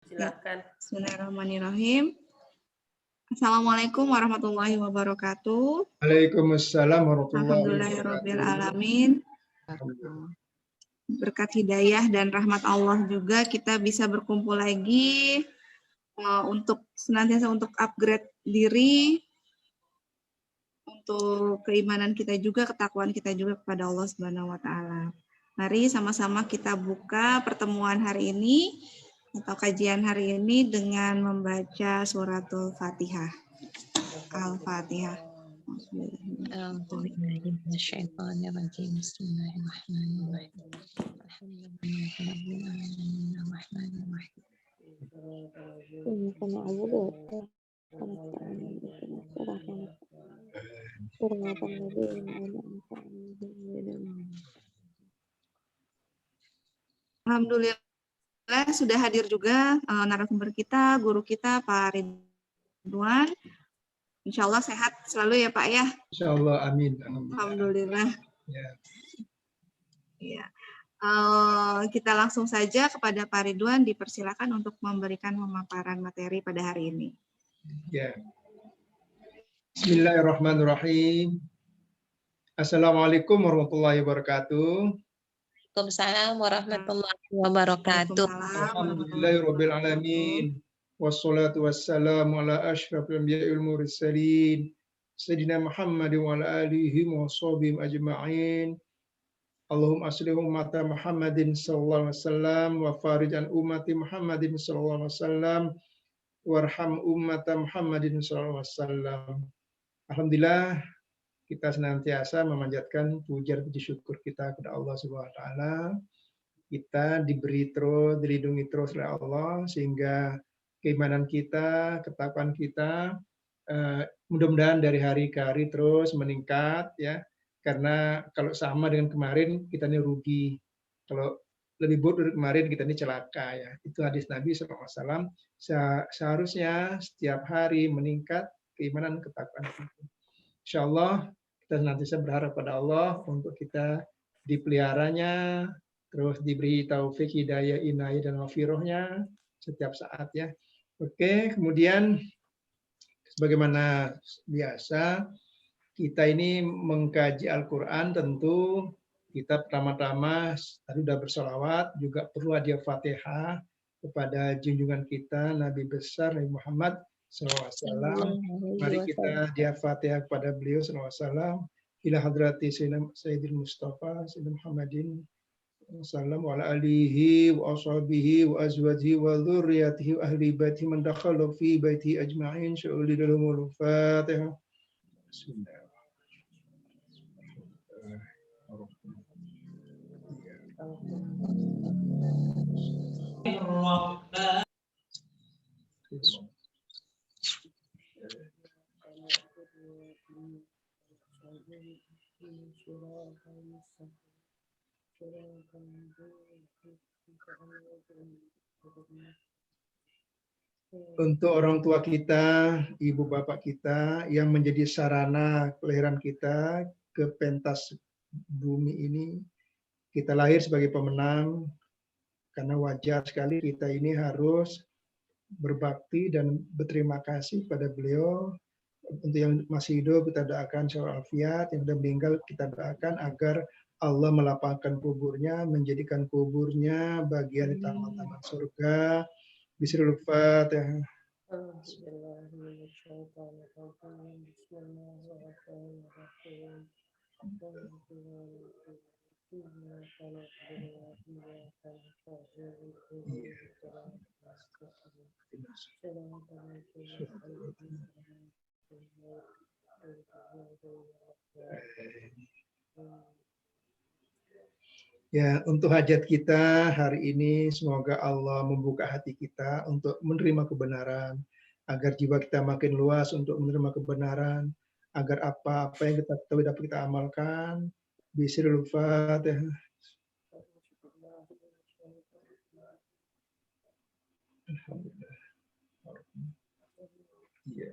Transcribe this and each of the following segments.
Silakan. Bismillahirrahmanirrahim. Assalamualaikum warahmatullahi wabarakatuh. Waalaikumsalam warahmatullahi Alhamdulillahirabbil wabarakatuh. alamin. Berkat hidayah dan rahmat Allah juga kita bisa berkumpul lagi untuk senantiasa untuk upgrade diri, untuk keimanan kita juga, ketakwaan kita juga kepada Allah Subhanahu wa taala. Mari sama-sama kita buka pertemuan hari ini atau kajian hari ini dengan membaca suratul Fatihah. Al-Fatihah. Alhamdulillah sudah hadir juga narasumber kita, guru kita Pak Ridwan. Insya Allah sehat selalu ya Pak ya. Insya Allah, amin. Alhamdulillah. Ya. Ya. Kita langsung saja kepada Pak Ridwan, dipersilakan untuk memberikan pemaparan materi pada hari ini. Ya. Bismillahirrahmanirrahim. Assalamualaikum warahmatullahi wabarakatuh. Waalaikumsalam warahmatullahi wabarakatuh. Alhamdulillahirabbil alamin. Wassalatu wassalamu ala asyrafil anbiya'i wal mursalin sayyidina Muhammad wa ala alihi wa sahbihi ajma'in. Allahumma asli ummata Muhammadin sallallahu alaihi wasallam wa farij an ummati Muhammadin sallallahu alaihi wasallam warham ummata Muhammadin sallallahu alaihi wasallam. Alhamdulillah kita senantiasa memanjatkan puja dan puji syukur kita kepada Allah Subhanahu wa taala. Kita diberi terus, dilindungi terus oleh Allah sehingga keimanan kita, ketakwaan kita mudah-mudahan dari hari ke hari terus meningkat ya. Karena kalau sama dengan kemarin kita ini rugi. Kalau lebih buruk dari kemarin kita ini celaka ya. Itu hadis Nabi SAW. Seharusnya setiap hari meningkat keimanan ketakwaan kita. Insyaallah kita nanti berharap pada Allah untuk kita dipeliharanya, terus diberi taufik, hidayah, inayah dan maghfirahnya setiap saat ya. Oke, kemudian sebagaimana biasa kita ini mengkaji Al-Qur'an, tentu kita pertama-tama tadi sudah bersolawat, juga perlu hadiah Fatihah kepada junjungan kita Nabi besar Nabi Muhammad SAW. Mari kita hadiah Fatihah kepada beliau SAW. Ila hadrati Sayyidil Mustafa Sayyidina Muhammadin sallam wa ala alihi wa ashabihi wa azwajihi wa dzurriyyatihi wa ahli baitihi man dakhala fi baitihi ajma'in sya'uli lahumul Fatihah. Untuk orang tua kita, ibu bapak kita yang menjadi sarana kelahiran kita ke pentas bumi ini, kita lahir sebagai pemenang karena wajar sekali kita ini harus berbakti dan berterima kasih pada beliau. Untuk yang masih hidup kita doakan secara afiat, yang sudah meninggal kita doakan agar Allah melapangkan kuburnya, menjadikan kuburnya bagian di taman-taman surga. Bismillahirrahmanirrahim. Ya, untuk hajat kita hari ini semoga Allah membuka hati kita untuk menerima kebenaran, agar jiwa kita makin luas untuk menerima kebenaran, agar apa-apa yang kita tahu dapat kita amalkan. Bismillahirrahmanirrahim. Fatihah. Alhamdulillah. Ya.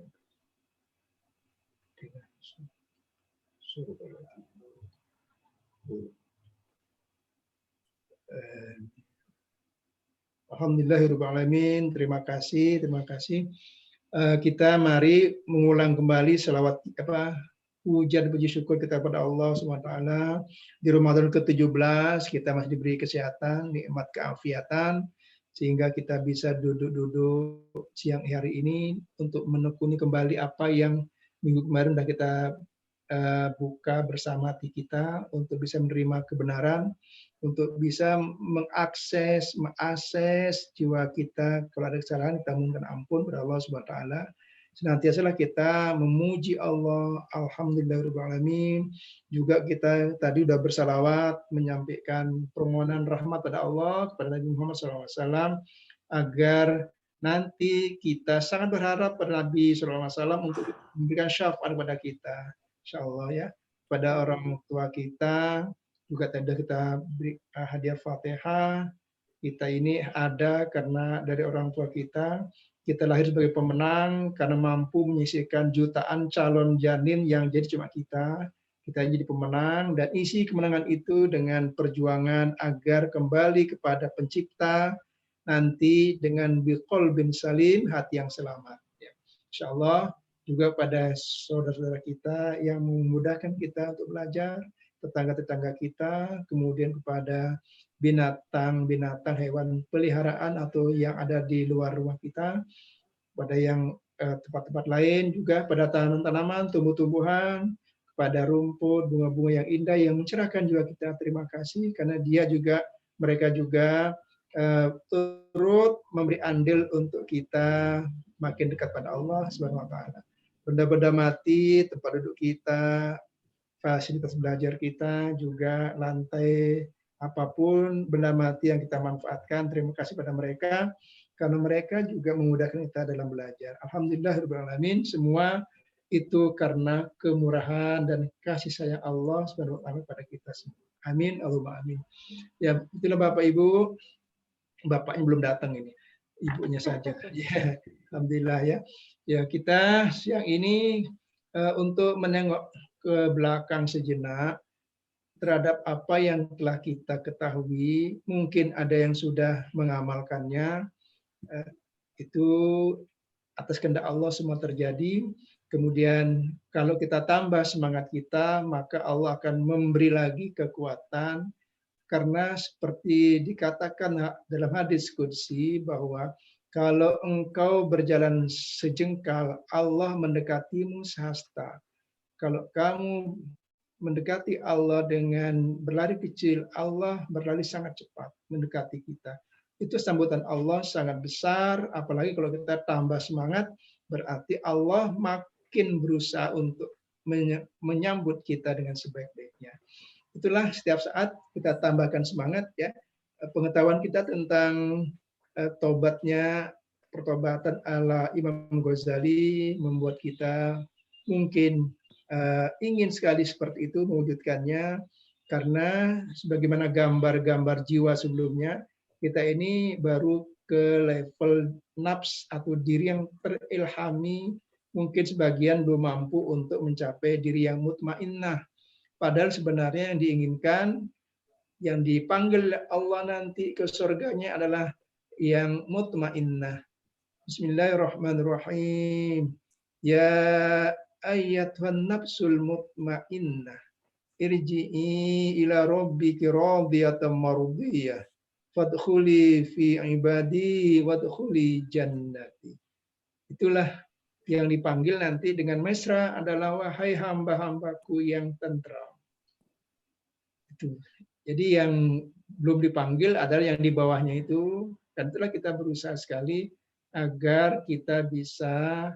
Alhamdulillahirrahmanirrahim. Terima kasih, terima kasih. Kita mari mengulang kembali selawat pujian puji syukur kita pada Allah SWT. Di Ramadan ke-17 kita masih diberi kesehatan, nikmat keafiatan, sehingga kita bisa duduk-duduk siang hari ini untuk menekuni kembali apa yang minggu kemarin sudah kita buka bersama hati kita untuk bisa menerima kebenaran, untuk bisa mengakses jiwa kita. Kalau ada kesalahan kita mohon ampun kepada Allah Subhanahu wa taala. Senantiasalah kita memuji Allah, alhamdulillahirobbilalamin. Juga kita tadi sudah bersalawat menyampaikan permohonan rahmat pada Allah kepada Nabi Muhammad SAW agar nanti kita sangat berharap pada Nabi SAW untuk memberikan syafaat kepada kita, insya Allah ya, pada orang tua kita. Juga tadi kita beri hadiah Fatihah. Kita ini ada karena dari orang tua kita. Kita lahir sebagai pemenang karena mampu menyisihkan jutaan calon janin yang jadi cuma kita. Kita jadi pemenang dan isi kemenangan itu dengan perjuangan agar kembali kepada pencipta nanti dengan biqalbin salim, hati yang selamat. Ya. Insya Allah juga pada saudara-saudara kita yang memudahkan kita untuk belajar, tetangga-tetangga kita, kemudian kepada binatang-binatang, hewan peliharaan atau yang ada di luar rumah kita, pada yang tempat-tempat lain juga, pada tanaman-tanaman, tumbuh-tumbuhan, pada rumput, bunga-bunga yang indah yang mencerahkan juga kita terima kasih karena mereka juga turut memberi andil untuk kita makin dekat pada Allah Subhanahu wa taala. Benda-benda mati, tempat duduk kita, fasilitas belajar kita, juga lantai apapun benda mati yang kita manfaatkan, terima kasih pada mereka karena mereka juga memudahkan kita dalam belajar. Alhamdulillahirobbilalamin, semua itu karena kemurahan dan kasih sayang Allah Subhanahu wa taala pada kita semua. Amin, Allahumma amin. Ya, itulah Bapak Ibu. Bapaknya belum datang ini, ibunya saja. Ya, alhamdulillah ya. Ya, kita siang ini untuk menengok ke belakang sejenak terhadap apa yang telah kita ketahui. Mungkin ada yang sudah mengamalkannya. Itu atas kehendak Allah semua terjadi. Kemudian kalau kita tambah semangat kita, maka Allah akan memberi lagi kekuatan. Karena seperti dikatakan dalam hadis qudsi bahwa kalau engkau berjalan sejengkal, Allah mendekatimu sehasta. Kalau kamu mendekati Allah dengan berlari kecil, Allah berlari sangat cepat mendekati kita. Itu sambutan Allah sangat besar, apalagi kalau kita tambah semangat, berarti Allah makin berusaha untuk menyambut kita dengan sebaik-baiknya. Itulah setiap saat kita tambahkan semangat ya, pengetahuan kita tentang pertobatan ala Imam Ghazali membuat kita mungkin ingin sekali seperti itu mewujudkannya, karena sebagaimana gambar-gambar jiwa sebelumnya, kita ini baru ke level nafs atau diri yang terilhami, mungkin sebagian belum mampu untuk mencapai diri yang mutmainnah. Padahal sebenarnya yang diinginkan, yang dipanggil Allah nanti ke surganya adalah yang mutmainnah. Bismillahirrahmanirrahim. Ya ayyatuhan nafsul mutmainnah. Irji'i ila rabbiki radiyatan mardiyah. Fadkhuli fi ibadi wadkhuli jannati. Itulah yang dipanggil nanti dengan mesra adalah wahai hamba-hambaku yang tentram. Itu. Jadi yang belum dipanggil adalah yang di bawahnya itu, dan itulah kita berusaha sekali agar kita bisa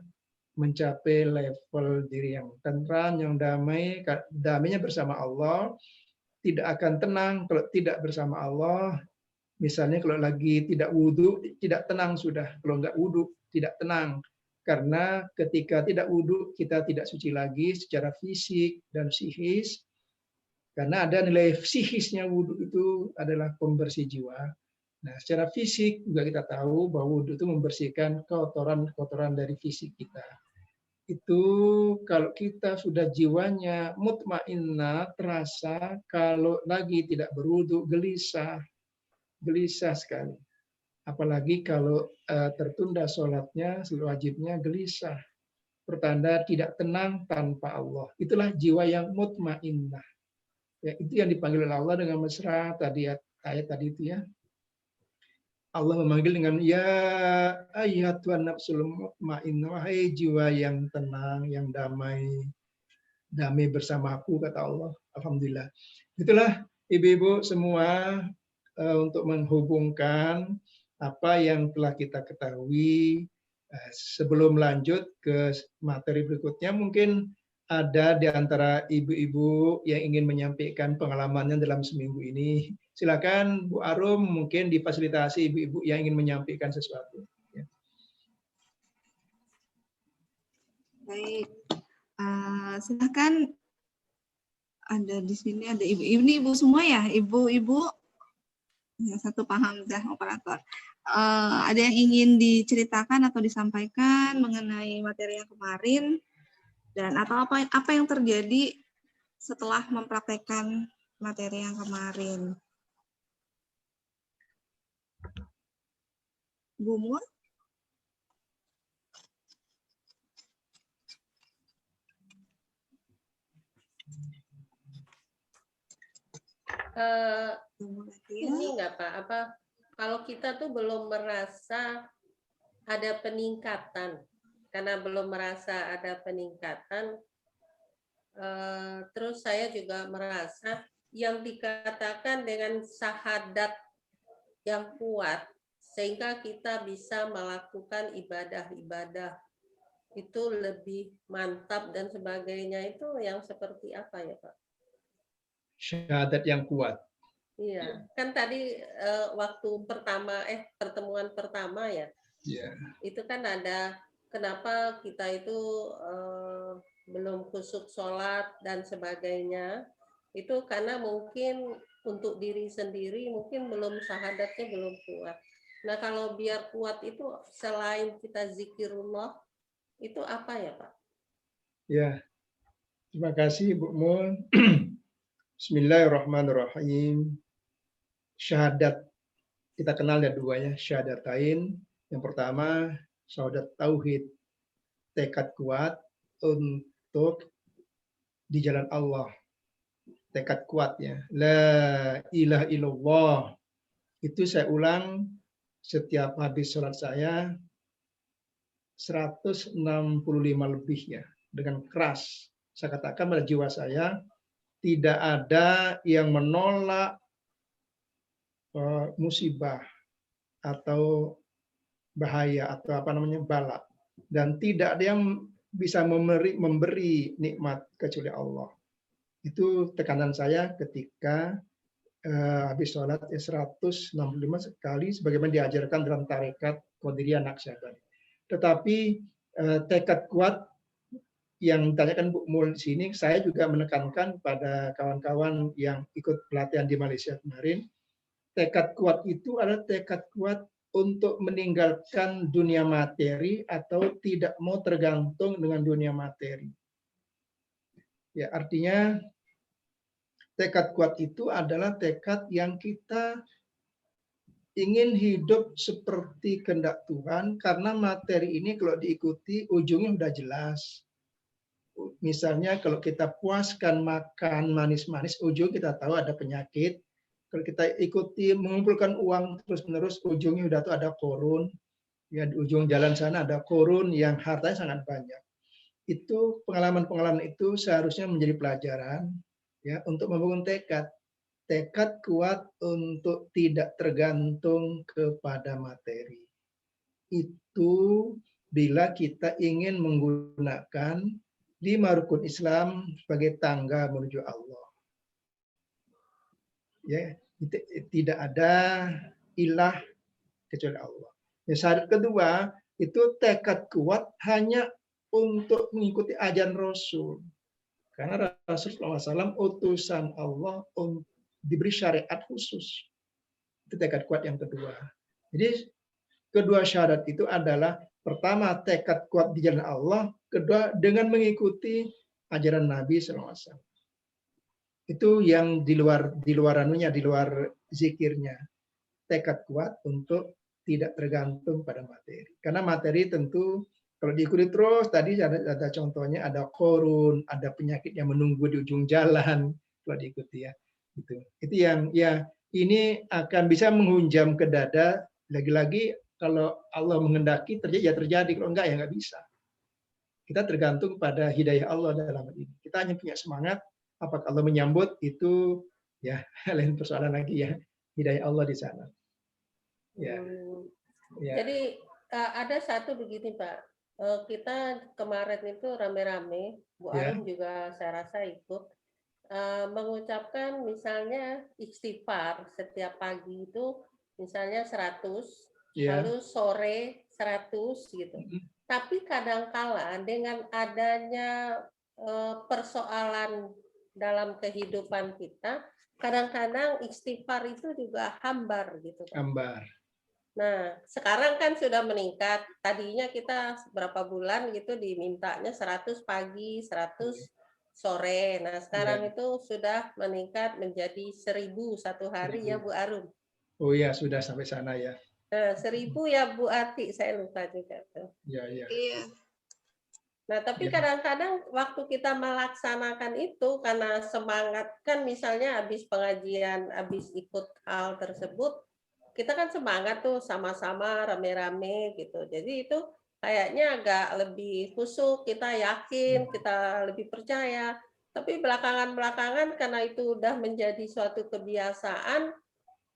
mencapai level diri yang tentram, yang damai. Damainya bersama Allah, tidak akan tenang kalau tidak bersama Allah. Misalnya kalau lagi tidak wudhu, tidak tenang sudah. Kalau nggak wudhu, tidak tenang. Karena ketika tidak wudhu, kita tidak suci lagi secara fisik dan psikis. Karena ada nilai psikisnya wudhu itu adalah pembersih jiwa. Nah, secara fisik juga kita tahu bahwa wudhu itu membersihkan kotoran-kotoran dari fisik kita. Itu kalau kita sudah jiwanya mutmainnah, terasa kalau lagi tidak berwudhu, gelisah sekali. Apalagi kalau tertunda sholatnya, wajibnya gelisah, pertanda tidak tenang tanpa Allah. Itulah jiwa yang mutmainnah. Ya, itu yang dipanggil oleh Allah dengan mesra tadi ayat tadi itu ya. Allah memanggil dengan ya ayyatuhan nafsul mutmainnah, wahai jiwa yang tenang, yang damai bersamaku kata Allah. Alhamdulillah. Itulah ibu-ibu semua untuk menghubungkan apa yang telah kita ketahui. Sebelum lanjut ke materi berikutnya, mungkin ada di antara ibu-ibu yang ingin menyampaikan pengalamannya dalam seminggu ini. Silakan Bu Arum, mungkin difasilitasi ibu-ibu yang ingin menyampaikan sesuatu. Baik, silakan. Ada di sini ada ibu semua ya, ibu-ibu. Ya, satu paham dah operator. Ada yang ingin diceritakan atau disampaikan mengenai materi yang kemarin dan atau apa yang terjadi setelah mempraktekkan materi yang kemarin. Bu Mul? Ini enggak Pak, kalau kita tuh belum merasa ada peningkatan, karena belum merasa ada peningkatan, terus saya juga merasa yang dikatakan dengan syahadat yang kuat, sehingga kita bisa melakukan ibadah-ibadah itu lebih mantap dan sebagainya, itu yang seperti apa ya Pak? Syahadat yang kuat. Iya, kan tadi waktu pertemuan pertama ya, itu kan ada kenapa kita itu belum khusyuk sholat dan sebagainya, itu karena mungkin untuk diri sendiri mungkin belum syahadatnya belum kuat. Nah kalau biar kuat itu selain kita zikirullah, itu apa ya Pak? Ya, terima kasih Bu Mul. Bismillahirrahmanirrahim. Syahadat, kita kenal ya dua ya, syahadatain. Yang pertama, syahadat tauhid, tekad kuat untuk di jalan Allah. Tekad kuat ya. La ilaha illallah. Itu saya ulang setiap habis sholat saya 165 lebih ya. Dengan keras. Saya katakan pada jiwa saya, tidak ada yang menolak musibah atau bahaya atau bala, dan tidak ada yang bisa memberi nikmat kecuali Allah. Itu tekanan saya ketika habis sholat 165 sekali sebagaimana diajarkan dalam tarekat Qadiriyah Naqsyabandi. Tetapi tekad kuat yang ditanyakan Bu Mul di sini, saya juga menekankan pada kawan-kawan yang ikut pelatihan di Malaysia kemarin. Tekad kuat itu adalah tekad kuat untuk meninggalkan dunia materi atau tidak mau tergantung dengan dunia materi. Ya, artinya tekad kuat itu adalah tekad yang kita ingin hidup seperti kehendak Tuhan, karena materi ini kalau diikuti ujungnya sudah jelas. Misalnya kalau kita puaskan makan manis-manis, ujung kita tahu ada penyakit. Kalau kita ikuti mengumpulkan uang terus-menerus, ujungnya udah tuh ada korun. Ya, di ujung jalan sana ada korun yang hartanya sangat banyak. Itu pengalaman-pengalaman itu seharusnya menjadi pelajaran ya untuk membangun tekad. Tekad kuat untuk tidak tergantung kepada materi. Itu bila kita ingin menggunakan 5 rukun Islam sebagai tangga menuju Allah. Ya, tidak ada ilah kecuali Allah. Syahadat kedua itu tekad kuat hanya untuk mengikuti ajaran Rasul. Karena Rasulullah SAW utusan Allah diberi syariat khusus. Itu tekad kuat yang kedua. Jadi kedua syahadat itu adalah pertama tekad kuat di jalan Allah, kedua dengan mengikuti ajaran Nabi SAW. Itu yang di luar zikirnya. Tekad kuat untuk tidak tergantung pada materi. Karena materi tentu kalau diikuti terus, tadi ada contohnya, ada korun, ada penyakit yang menunggu di ujung jalan, kalau diikuti ya. Itu yang ya ini akan bisa menghunjam ke dada. Lagi-lagi kalau Allah menghendaki terjadi ya terjadi, kalau enggak ya nggak bisa. Kita tergantung pada hidayah Allah dalam hal ini. Kita hanya punya semangat, apakah Allah menyambut itu ya lain persoalan lagi ya, hidayah Allah di sana. Ya. Ya. Jadi ada satu begini Pak, kita kemarin itu rame-rame, Bu Arum juga saya rasa ikut, mengucapkan misalnya istighfar setiap pagi itu misalnya 100, lalu sore 100 gitu. Tapi kadang-kala dengan adanya persoalan dalam kehidupan kita, kadang-kadang istighfar itu juga hambar gitu Pak. Hambar. Nah, sekarang kan sudah meningkat. Tadinya kita berapa bulan gitu dimintanya 100 pagi, 100 sore. Nah, sekarang itu sudah meningkat menjadi 1000 satu hari ya Bu Arum. Oh iya, sudah sampai sana ya. Nah, 1000 ya Bu Ati, saya lupa juga tuh. Iya. Nah, tapi kadang-kadang waktu kita melaksanakan itu karena semangat kan misalnya habis pengajian, habis ikut hal tersebut, kita kan semangat tuh sama-sama rame-rame gitu. Jadi itu kayaknya agak lebih khusyuk, kita yakin, kita lebih percaya. Tapi belakangan-belakangan karena itu udah menjadi suatu kebiasaan,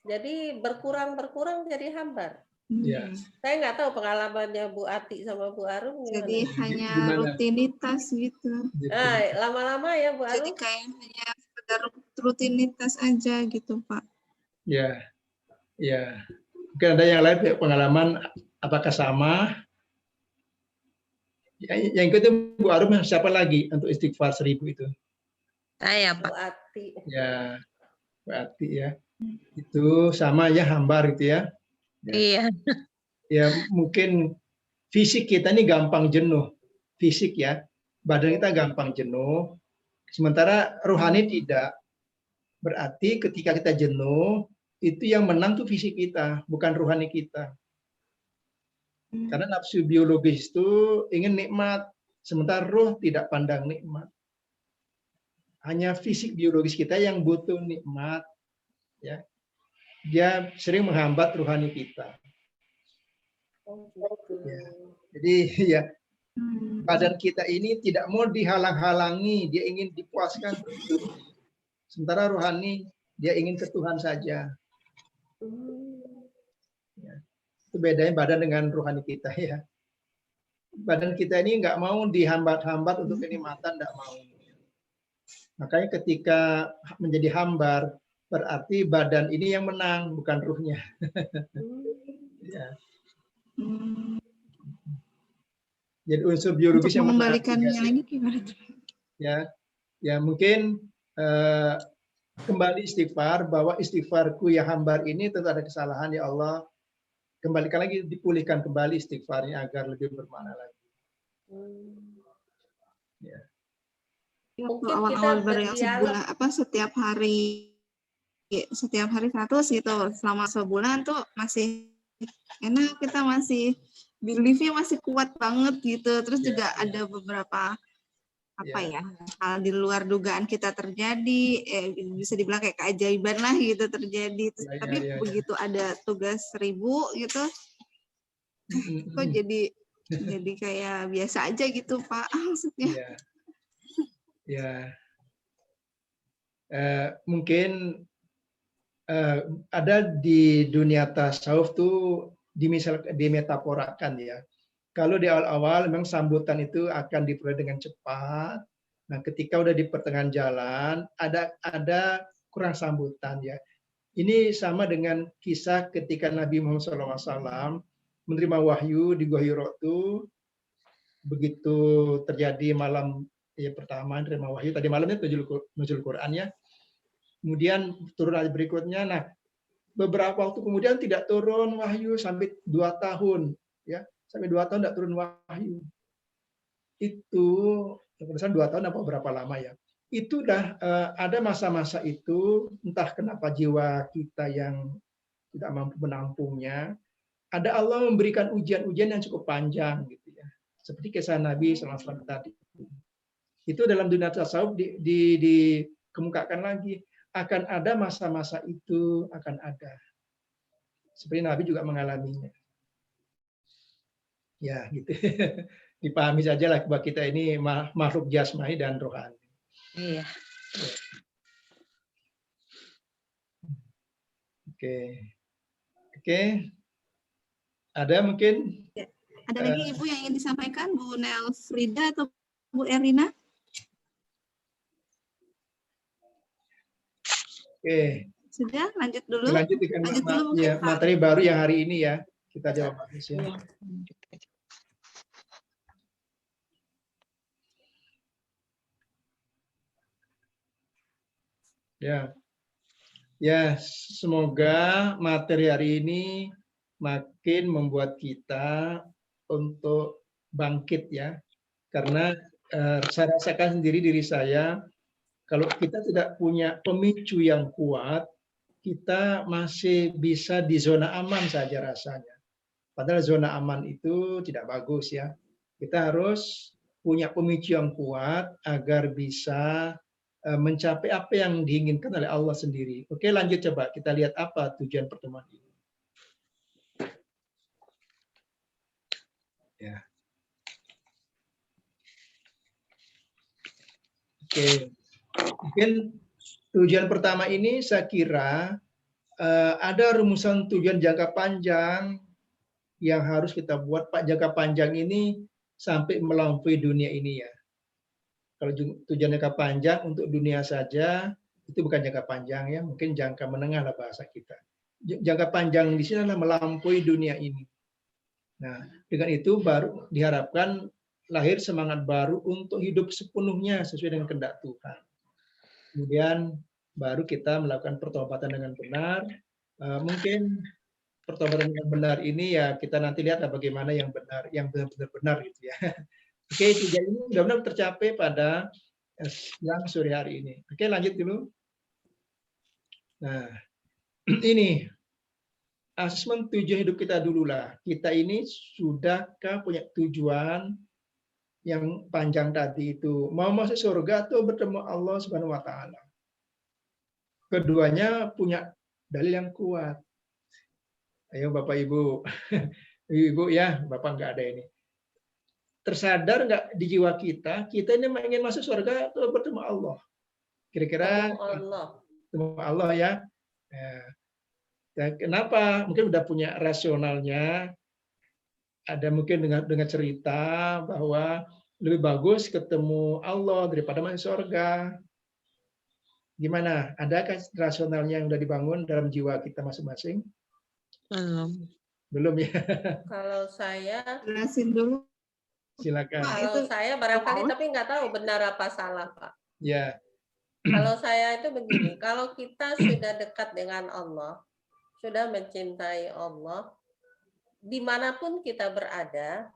jadi berkurang jadi hambar. Ya. Saya nggak tahu pengalamannya Bu Ati sama Bu Arum gimana. Jadi hanya rutinitas gitu. Nah, lama-lama ya Bu Arum. Jadi kayak hanya sekedar rutinitas aja gitu Pak. Ya. Mungkin ada yang lain pengalaman apakah sama? Yang itu Bu Arum, siapa lagi untuk istighfar 1000 itu? Saya Pak. Bu Ati. Ya, Bu Ati ya. Itu sama ya, hambar gitu ya. Iya. Ya mungkin fisik kita ini gampang jenuh. Fisik ya, badan kita gampang jenuh. Sementara rohani tidak. Berarti ketika kita jenuh, itu yang menang tuh fisik kita, bukan rohani kita. Karena nafsu biologis itu ingin nikmat, sementara roh tidak pandang nikmat. Hanya fisik biologis kita yang butuh nikmat, ya. Dia sering menghambat rohani kita. Ya. Jadi ya badan kita ini tidak mau dihalang-halangi, dia ingin dipuaskan. Sementara rohani dia ingin ke Tuhan saja. Ya. Itu bedanya badan dengan rohani kita ya. Badan kita ini nggak mau dihambat-hambat untuk kenikmatan, nggak mau. Makanya ketika menjadi hambar, berarti badan ini yang menang, bukan ruhnya. Ya. Jadi unsur biologis yang mengembalikannya lagi gimana? Ya mungkin kembali istighfar, bahwa istighfarku yang hambar ini tentu ada kesalahan, ya Allah, kembalikan lagi, dipulihkan kembali istighfarnya agar lebih bermakna lagi. Ya. Waktu awal-awal yang sebulan setiap hari 100 gitu, selama sebulan tuh masih enak, kita masih beliefnya masih kuat banget gitu. Terus juga ada beberapa hal di luar dugaan kita terjadi, bisa dibilang kayak keajaiban lah gitu terjadi. Terus, tapi begitu ada tugas 1000 gitu, kok jadi kayak biasa aja gitu Pak, maksudnya. Mungkin ada di dunia tasawuf tuh dimetaforakan ya. Kalau di awal-awal memang sambutan itu akan diperoleh dengan cepat. Nah, ketika udah di pertengahan jalan ada kurang sambutan ya. Ini sama dengan kisah ketika Nabi Muhammad SAW menerima wahyu di Gua Hira itu, begitu terjadi malam pertama menerima wahyu, tadi malamnya nuzul Quran ya. Kemudian turun ayat berikutnya. Nah, beberapa waktu kemudian tidak turun wahyu sampai 2 tahun ya. Sampai 2 tahun tidak turun wahyu. Itu kemudian 2 tahun apa berapa lama ya. Itu dah ada masa-masa itu, entah kenapa jiwa kita yang tidak mampu menampungnya, ada Allah memberikan ujian-ujian yang cukup panjang gitu ya. Seperti kisah Nabi SAW tadi. Itu dalam dunia tasawuf dikemukakan lagi, akan ada masa-masa itu, akan ada. Seperti Nabi juga mengalaminya. Ya, gitu. Dipahami saja lah bahwa kita ini makhluk jasmani dan rohani. Iya. Oke. Oke. Ada mungkin? Ada lagi Ibu yang ingin disampaikan, Bu Nelfrida atau Bu Erina? Oke. Sudah, lanjut dulu. Lanjut dengan Lanjut dulu mungkin, ya, Pak. materi baru yang hari ini ya. Kita jawab ya. Ya. Ya, semoga materi hari ini makin membuat kita untuk bangkit ya. Karena saya rasakan sendiri diri saya, kalau kita tidak punya pemicu yang kuat, kita masih bisa di zona aman saja rasanya. Padahal zona aman itu tidak bagus ya. Kita harus punya pemicu yang kuat agar bisa mencapai apa yang diinginkan oleh Allah sendiri. Oke, lanjut coba kita lihat apa tujuan pertemuan ini. Ya. Oke, mungkin tujuan pertama ini saya kira ada rumusan tujuan jangka panjang yang harus kita buat. Pak, jangka panjang ini sampai melampaui dunia ini ya. Kalau tujuan jangka panjang untuk dunia saja, itu bukan jangka panjang ya, mungkin jangka menengah lah bahasa kita. Jangka panjang di sini adalah melampaui dunia ini. Nah, dengan itu baru diharapkan lahir semangat baru untuk hidup sepenuhnya sesuai dengan kehendak Tuhan. Kemudian baru kita melakukan pertobatan dengan benar. Mungkin pertobatan dengan benar ini ya kita nanti lihat bagaimana yang benar, yang benar-benar benar gitu ya. Oke, tujuan ini mudah-mudahan tercapai pada siang sore hari ini. Oke, lanjut dulu. Nah, ini asesmen tujuan hidup kita dulu lah. Kita ini sudahkah punya tujuan yang panjang tadi itu? Mau masuk surga atau bertemu Allah Subhanahu wa taala? Keduanya punya dalil yang kuat. Ayo Bapak Ibu. Ibu ya, Bapak enggak ada ini. Tersadar nggak di jiwa kita ini ingin masuk surga atau bertemu Allah? Kira-kira bertemu Allah ya. Kenapa? Mungkin udah punya rasionalnya. Ada mungkin dengan cerita bahwa lebih bagus ketemu Allah daripada masuk surga. Gimana? Adakah rasionalnya yang udah dibangun dalam jiwa kita masing-masing? Belum ya. Kalau saya jelasin dulu. Silakan. Kalau saya barangkali tapi nggak tahu benar apa salah, Pak. Ya. Kalau saya itu begini, kalau kita sudah dekat dengan Allah, sudah mencintai Allah, dimanapun kita berada,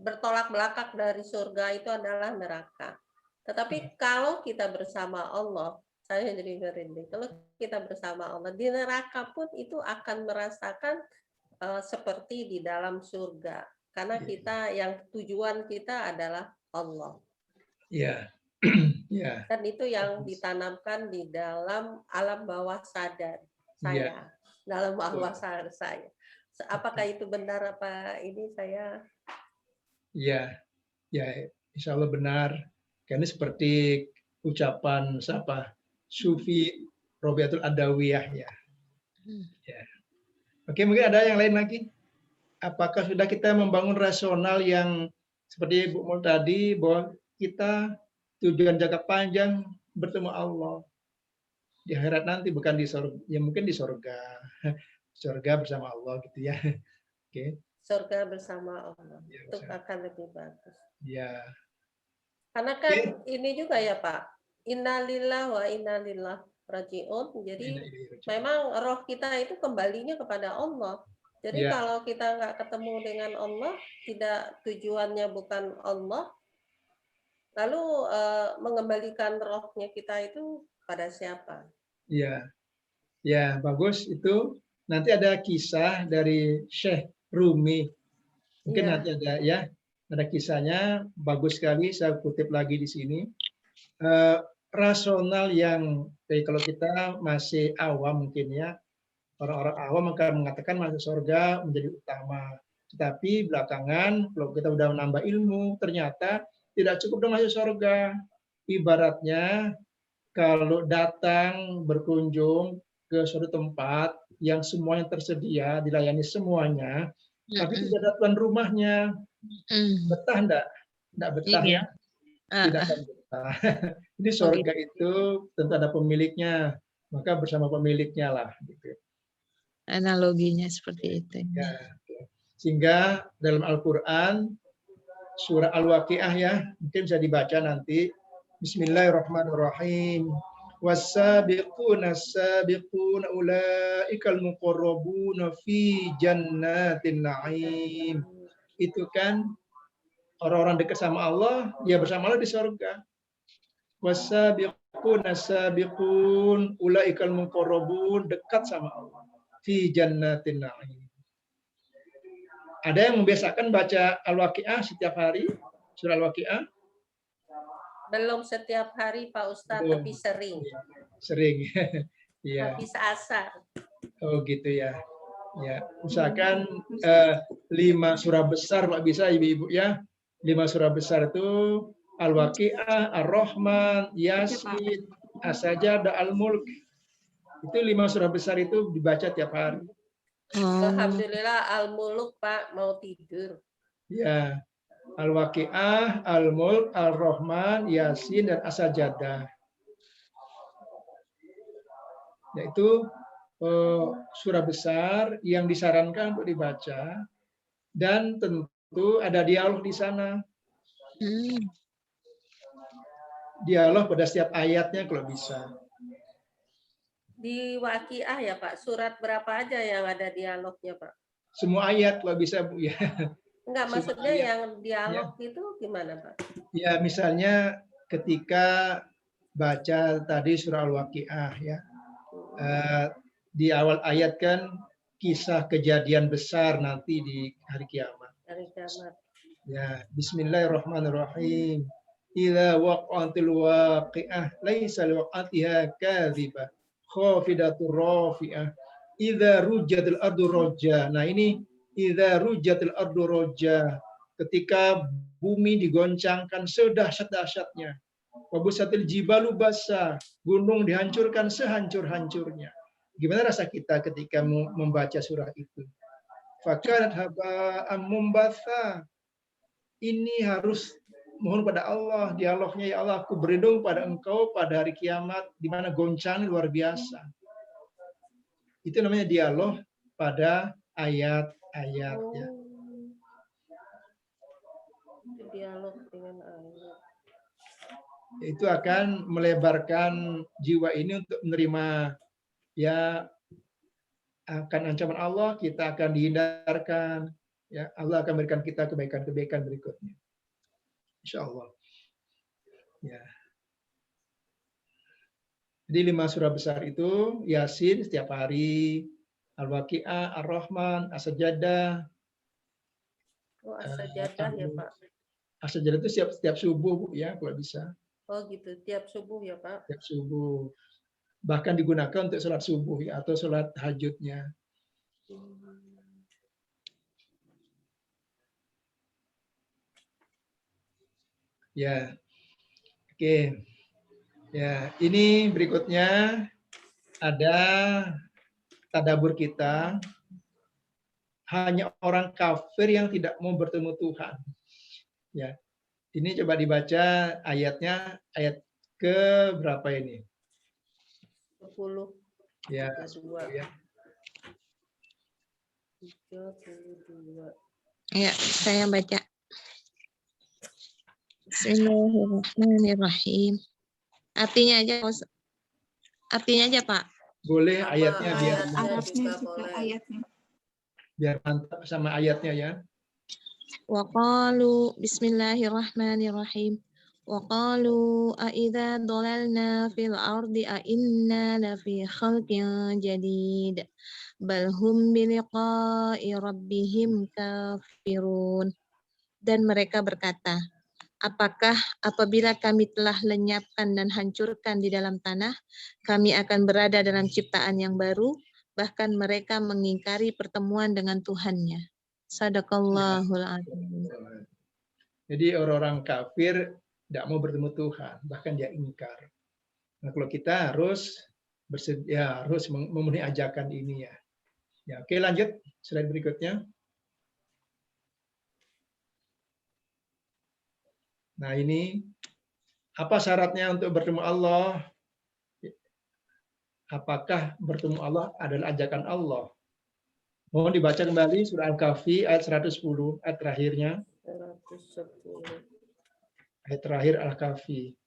bertolak belakang dari surga itu adalah neraka. Tetapi kalau kita bersama Allah, saya jadi merinding. Kalau kita bersama Allah di neraka pun itu akan merasakan seperti di dalam surga, karena kita yang tujuan kita adalah Allah. Ya. Ya. Dan itu yang ditanamkan di dalam alam bawah sadar saya, dalam bawah sadar saya. Apakah itu benar apa ini saya? Ya, Insya Allah benar. Karena seperti ucapan siapa? Sufi Robiatul Adawiyah ya. Ya. Oke, mungkin ada yang lain lagi. Apakah sudah kita membangun rasional yang seperti Bu Mul tadi, bahwa kita tujuan jangka panjang bertemu Allah di akhirat nanti, bukan di surga, ya mungkin di surga, surga bersama Allah gitu ya. Oke. Surga bersama Allah ya, itu akan lebih bagus. Ya. Karena kan ini juga ya Pak, innalillah wa innalillah rajiun. Jadi memang roh kita itu kembalinya kepada Allah. Jadi kalau kita nggak ketemu dengan Allah, tidak tujuannya bukan Allah, lalu mengembalikan rohnya kita itu pada siapa? Iya, ya bagus itu. nanti ada kisah dari Syekh Rumi. Mungkin Iya. nanti ada kisahnya, bagus sekali, saya kutip lagi di sini. Rasional yang kalau kita masih awam mungkin ya, orang-orang awam akan mengatakan masuk surga menjadi utama. Tetapi belakangan kalau kita udah menambah ilmu, ternyata tidak cukup dengan masuk surga. Ibaratnya kalau datang berkunjung ke suatu tempat yang semuanya tersedia, dilayani semuanya, tapi tidak ada tuan rumahnya, betah enggak? Enggak betah Iya. ya? Tidak akan betah. Jadi surga itu tentu ada pemiliknya, maka bersama pemiliknya lah. Gitu. Analoginya seperti itu. Ya. Sehingga dalam Al-Quran, surah Al-Waqi'ah ya, mungkin bisa dibaca nanti. Bismillahirrahmanirrahim. Was-sabiquna as-sabiquna ulaikal muqarrabuna fi jannatin na'im. Itu kan orang-orang dekat sama Allah, ya bersama Allah di surga. Was-sabiquna as-sabiqun ulaikal muqarrabun, dekat sama Allah fi jannatin na'im. Ada yang membiasakan baca Al-Waqi'ah setiap hari, surah Al-Waqi'ah? Belum setiap hari Pak Ustadz, Belum. tapi sering. Sering. Iya. Habis asar. Oh gitu ya. Ya, usahakan 5 surah besar Pak bisa Ibu-ibu ya. 5 surah besar itu Al-Waqi'ah, Ar-Rahman, Yasin, As-Sajdah, Al-Mulk. Itu 5 surah besar itu dibaca tiap hari. Alhamdulillah Al-Muluk Pak, mau tidur. Ya. Al-Waqi'ah, Al-Mulk, Al-Rahman, Yasin, dan As-Sajdah. Yaitu surah besar yang disarankan untuk dibaca, dan tentu ada dialog di sana. Dialog pada setiap ayatnya kalau bisa. Di Waqi'ah ya Pak, surat berapa aja yang ada dialognya Pak? Semua ayat kalau bisa Bu ya. Enggak, maksudnya ayat. yang dialog itu gimana Pak? Ya misalnya ketika baca tadi surah Al-Waqi'ah ya. Di awal ayat kan kisah kejadian besar nanti di hari kiamat. Hari kiamat. Ya, Bismillahirrahmanirrahim. Idza waqa'atil waqi'ah laisa liwaqatiha kadhibah khafidatur rafi'ah idza rujjatil ardu rajja. Nah, ini idza rujjatil ardu rajja, ketika bumi digoncangkan sedahsyat-dahsyatnya. Wa busatil jibalu bassa, gunung dihancurkan sehancur-hancurnya. Gimana rasa kita ketika membaca surah itu? Fakanat haba'an mumbatha. Ini harus mohon pada Allah, dialognya, ya Allah, aku berlindung pada Engkau pada hari kiamat, di mana goncang luar biasa. Itu namanya dialog pada ayat-ayat. Ya. Dialog dengan ayat. Itu akan melebarkan jiwa ini untuk menerima ya akan ancaman Allah, kita akan dihindarkan. Ya, Allah akan memberikan kita kebaikan-kebaikan berikutnya. Insya Allah. Ya. Jadi 5 surah besar itu, Yasin setiap hari, Al-Waqi'ah, Ar-Rahman, As-Sajdah. Oh, As-Sajdah ya Pak. As-Sajdah itu setiap subuh Bu, ya kalau bisa. Oh gitu, tiap subuh ya Pak. Tiap subuh. Bahkan digunakan untuk sholat subuh ya, atau sholat tahajudnya. Ya, oke. Ya, ini berikutnya ada tadabbur kita. Hanya orang kafir yang tidak mau bertemu Tuhan. Ya, ini coba dibaca ayatnya, ayat ke berapa ini? 10. Ya, 32. ya. 32. Ya, saya baca. Bismillahirrahmanirrahim. Artinya aja, Pak. Boleh ayatnya biar Arabnya juga ayatnya. Biar mantap sama ayatnya ya. Wa qalu bismillahirrahmanirrahim. وقالوا أإذا ضللنا في الأرض أإنا لفي خلق جديد بل هم بلقاء ربهم كافرون. Dan mereka berkata, apakah apabila kami telah lenyapkan dan hancurkan di dalam tanah, kami akan berada dalam ciptaan yang baru, bahkan mereka mengingkari pertemuan dengan Tuhannya. Sadaqallahul adzim. Jadi orang-orang kafir tidak mau bertemu Tuhan, bahkan dia ingkar. Nah, kalau kita harus bersedia, harus memenuhi ajakan ini ya. Ya, oke, lanjut slide berikutnya. Nah, ini apa syaratnya untuk bertemu Allah? Apakah bertemu Allah adalah ajakan Allah? Mohon dibaca kembali surah Al-Kahfi ayat 110, ayat terakhirnya. 110. Ayat terakhir Al-Kahfi.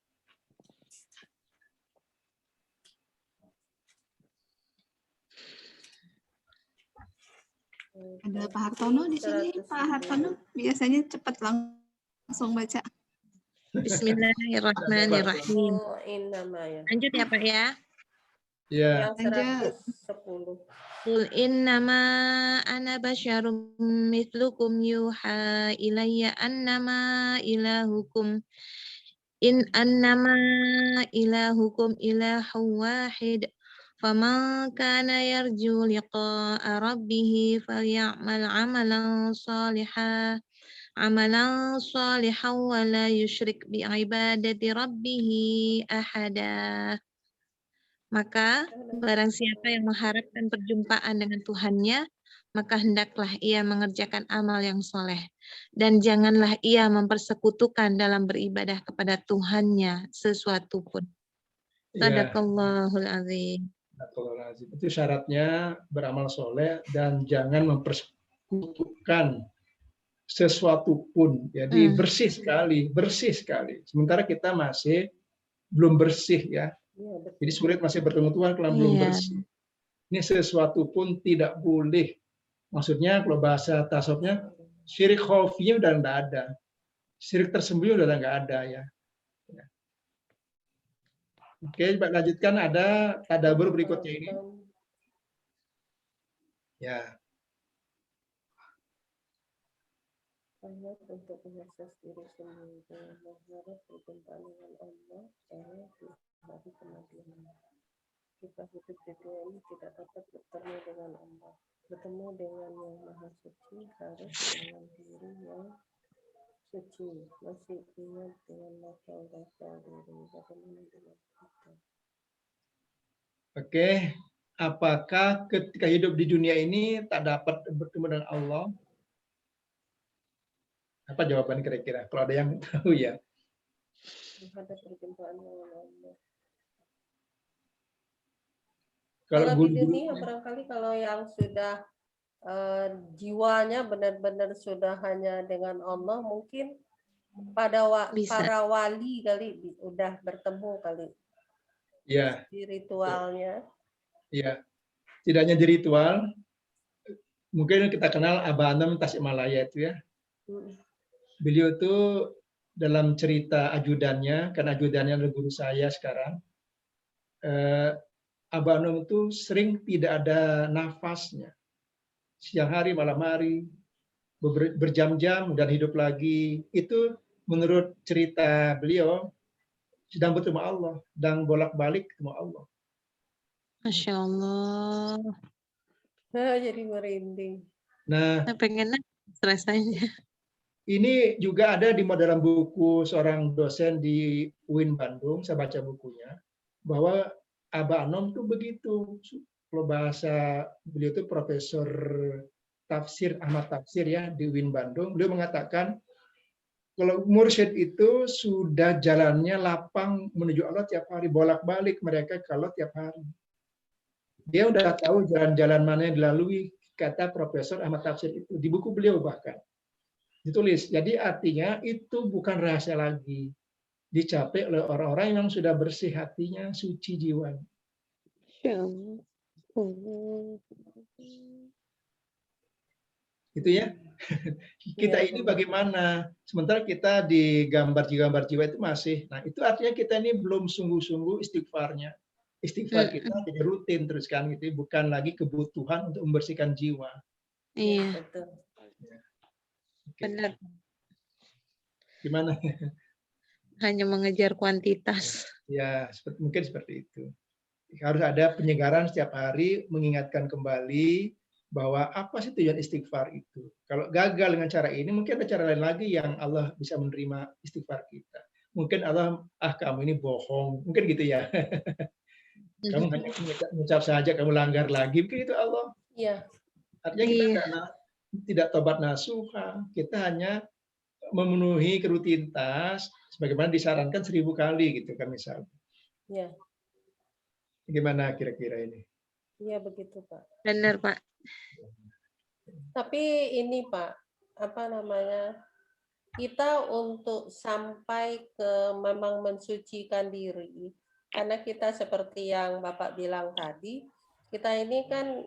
Ada Pak Hartono di sini. Pak Hartono biasanya cepat langsung baca. Bismillahirrahmanirrahim. Oh, innama ya. Lanjut ya Pak ya. Ya. Yang 110. Qul innama ana basyarum mithlukum yuha ilayya annama ilahukum ilahu wahid faman kana yarju liqa'a rabbih falyamal amalan salihan wa la yusyrik bi ibadati rabbih ahada. Maka barang siapa yang mengharapkan perjumpaan dengan Tuhannya, maka hendaklah ia mengerjakan amal yang soleh. Dan janganlah ia mempersekutukan dalam beribadah kepada Tuhannya sesuatu pun. Sadaqallahul azim. Itu syaratnya beramal soleh dan jangan mempersekutukan sesuatu pun. Jadi bersih sekali. Sementara kita masih belum bersih ya. Jadi sulit masih bertemu Tuhan kalau belum bersih. Ini sesuatu pun tidak boleh. Maksudnya kalau bahasa tasawufnya syirik khafiynya udah nggak ada. Syirik tersembunyi udah nggak ada ya. Oke, Pak lanjutkan, ada tadabbur berikutnya ini. Ya. Ayat untuk mengakses diri sendiri dengan mengharap perjumpaan dengan Allah di hari kemudian. Kita hidup di dunia ini tidak dapat bertemu dengan Allah. Bertemu dengan yang maha suci harus dengan diri yang suci. Masih ingat dengan level-level diri. Bagaimana dengan kita? Oke, apakah ketika hidup di dunia ini tak dapat bertemu dengan Allah? Apa jawaban kira-kira? Kalau ada yang tahu ya. Ada perjumpaan dengan Allah. Kalau di dunia barangkali kalau yang sudah jiwanya benar-benar sudah hanya dengan Allah, mungkin pada para wali kali udah bertemu kali. Ya. Di ritualnya. Ya. Tidak hanya di ritual, mungkin kita kenal Aba Anam Tasikmalaya itu ya. Beliau itu dalam cerita ajudannya, karena ajudannya adalah guru saya sekarang, Aba Anum itu sering tidak ada nafasnya. Siang hari, malam hari, berjam-jam dan hidup lagi. Itu menurut cerita beliau sedang bertemu Allah, sedang bolak-balik ketemu Allah. Masya Allah. Jadi merinding. Nah, pengen rasanya. Ini juga ada di dalam buku seorang dosen di UIN Bandung, saya baca bukunya, bahwa Aba Anom itu begitu. Kalau bahasa beliau itu Profesor Tafsir, Ahmad Tafsir ya, di UIN Bandung, beliau mengatakan, kalau mursyid itu sudah jalannya lapang menuju Allah tiap hari, bolak-balik mereka kalau tiap hari. Dia udah tahu jalan-jalan mana yang dilalui, kata Profesor Ahmad Tafsir itu, di buku beliau bahkan. Ditulis. Jadi artinya itu bukan rahasia lagi. Dicapai oleh orang-orang yang sudah bersih hatinya, suci jiwanya. Itu ya. Kita Iya, ini benar. bagaimana? Sementara kita di gambar jiwa itu masih. Nah, itu artinya kita ini belum sungguh-sungguh istighfarnya. Istighfar kita jadi rutin terus kan gitu, bukan lagi kebutuhan untuk membersihkan jiwa. Iya, Iya, betul. Oke. benar. Gimana? Hanya mengejar kuantitas. Ya, mungkin seperti itu. Harus ada penyegaran setiap hari, mengingatkan kembali bahwa apa sih tujuan istighfar itu. Kalau gagal dengan cara ini, mungkin ada cara lain lagi yang Allah bisa menerima istighfar kita. Mungkin Allah, kamu ini bohong. Mungkin gitu ya. Kamu hanya mengucap saja, kamu langgar lagi. Mungkin itu Allah. Iya, Artinya kita Iya, tidak tobat nasuha. Kita hanya memenuhi kerutinitas sebagaimana disarankan 1000 kali gitu kan misalnya. iya, Gimana kira-kira ini? iya begitu Pak. benar Pak. Tapi ini Pak, apa namanya? Kita untuk sampai ke memang mensucikan diri, karena kita seperti yang Bapak bilang tadi, kita ini kan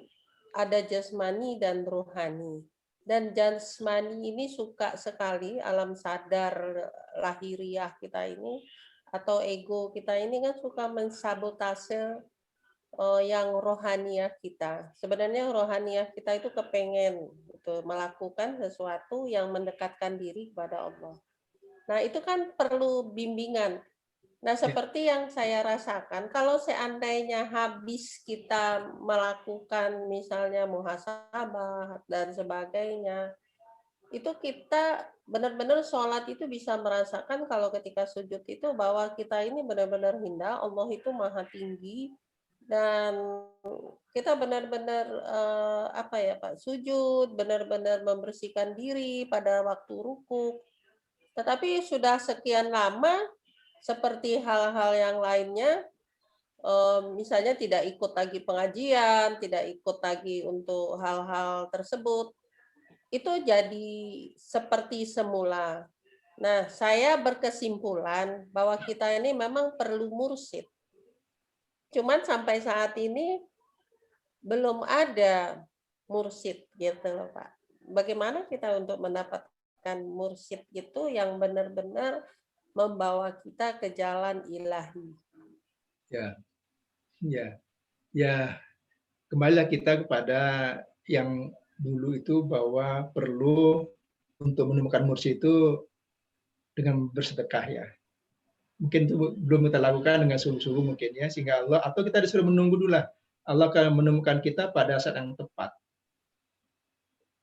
ada jasmani dan rohani. Dan jasmani ini suka sekali alam sadar lahiriah kita ini atau ego kita ini kan suka mensabotase yang rohaniah kita. Sebenarnya rohaniah kita itu kepengen gitu, melakukan sesuatu yang mendekatkan diri kepada Allah. Nah, itu kan perlu bimbingan. Nah, seperti yang saya rasakan, kalau seandainya habis kita melakukan misalnya muhasabah dan sebagainya, itu kita benar-benar sholat itu bisa merasakan kalau ketika sujud itu bahwa kita ini benar-benar hinda, Allah itu maha tinggi, dan kita benar-benar apa ya Pak, sujud, benar-benar membersihkan diri pada waktu ruku. Tetapi sudah sekian lama, seperti hal-hal yang lainnya, misalnya tidak ikut lagi pengajian, tidak ikut lagi untuk hal-hal tersebut, itu jadi seperti semula. Nah, saya berkesimpulan bahwa kita ini memang perlu mursyid. Cuman sampai saat ini belum ada mursyid gitu loh Pak. Bagaimana kita untuk mendapatkan mursyid itu yang benar-benar membawa kita ke jalan ilahi? Ya, ya, ya. Kembalilah kita kepada yang dulu itu bahwa perlu untuk menemukan mursyid itu dengan bersedekah ya. Mungkin itu belum kita lakukan dengan sungguh-sungguh mungkin ya, sehingga Allah, atau kita disuruh menunggu dulu lah. Allah akan menemukan kita pada saat yang tepat.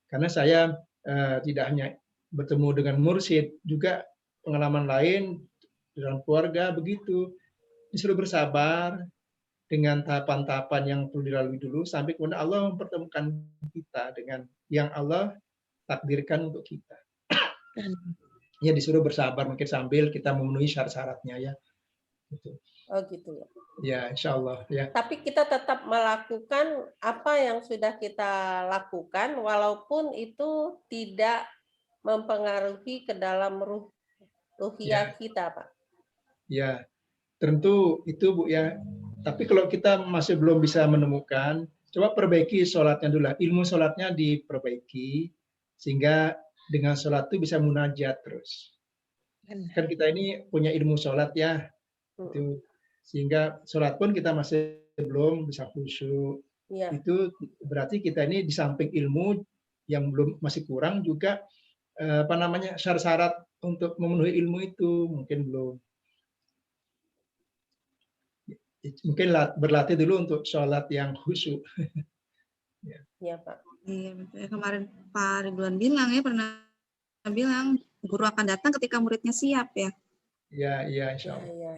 Karena saya tidak hanya bertemu dengan mursyid, juga pengalaman lain dalam keluarga begitu. Disuruh bersabar dengan tahapan-tahapan yang perlu dilalui dulu sampai kemudian Allah mempertemukan kita dengan yang Allah takdirkan untuk kita. Ya disuruh bersabar mungkin sambil kita memenuhi syarat-syaratnya ya. Gitu. Oh gitu ya. Ya, insya Allah ya. Tapi kita tetap melakukan apa yang sudah kita lakukan, walaupun itu tidak mempengaruhi ke dalam ruhiyah kita, Pak. Ya, tentu itu Bu ya. Tapi kalau kita masih belum bisa menemukan, coba perbaiki sholatnya dulu. Ilmu sholatnya diperbaiki sehingga dengan sholat itu bisa munajat terus. Kan kita ini punya ilmu sholat ya, itu sehingga sholat pun kita masih belum bisa khusyuk. Ya. Itu berarti kita ini di samping ilmu yang belum masih kurang juga apa namanya syarat-syarat untuk memenuhi ilmu itu mungkin belum. Mungkin berlatih dulu untuk sholat yang khusyuk. Iya Pak. Iya betul. Kemarin Pak Ridwan bilang ya, pernah bilang guru akan datang ketika muridnya siap ya. Iya, insya Allah.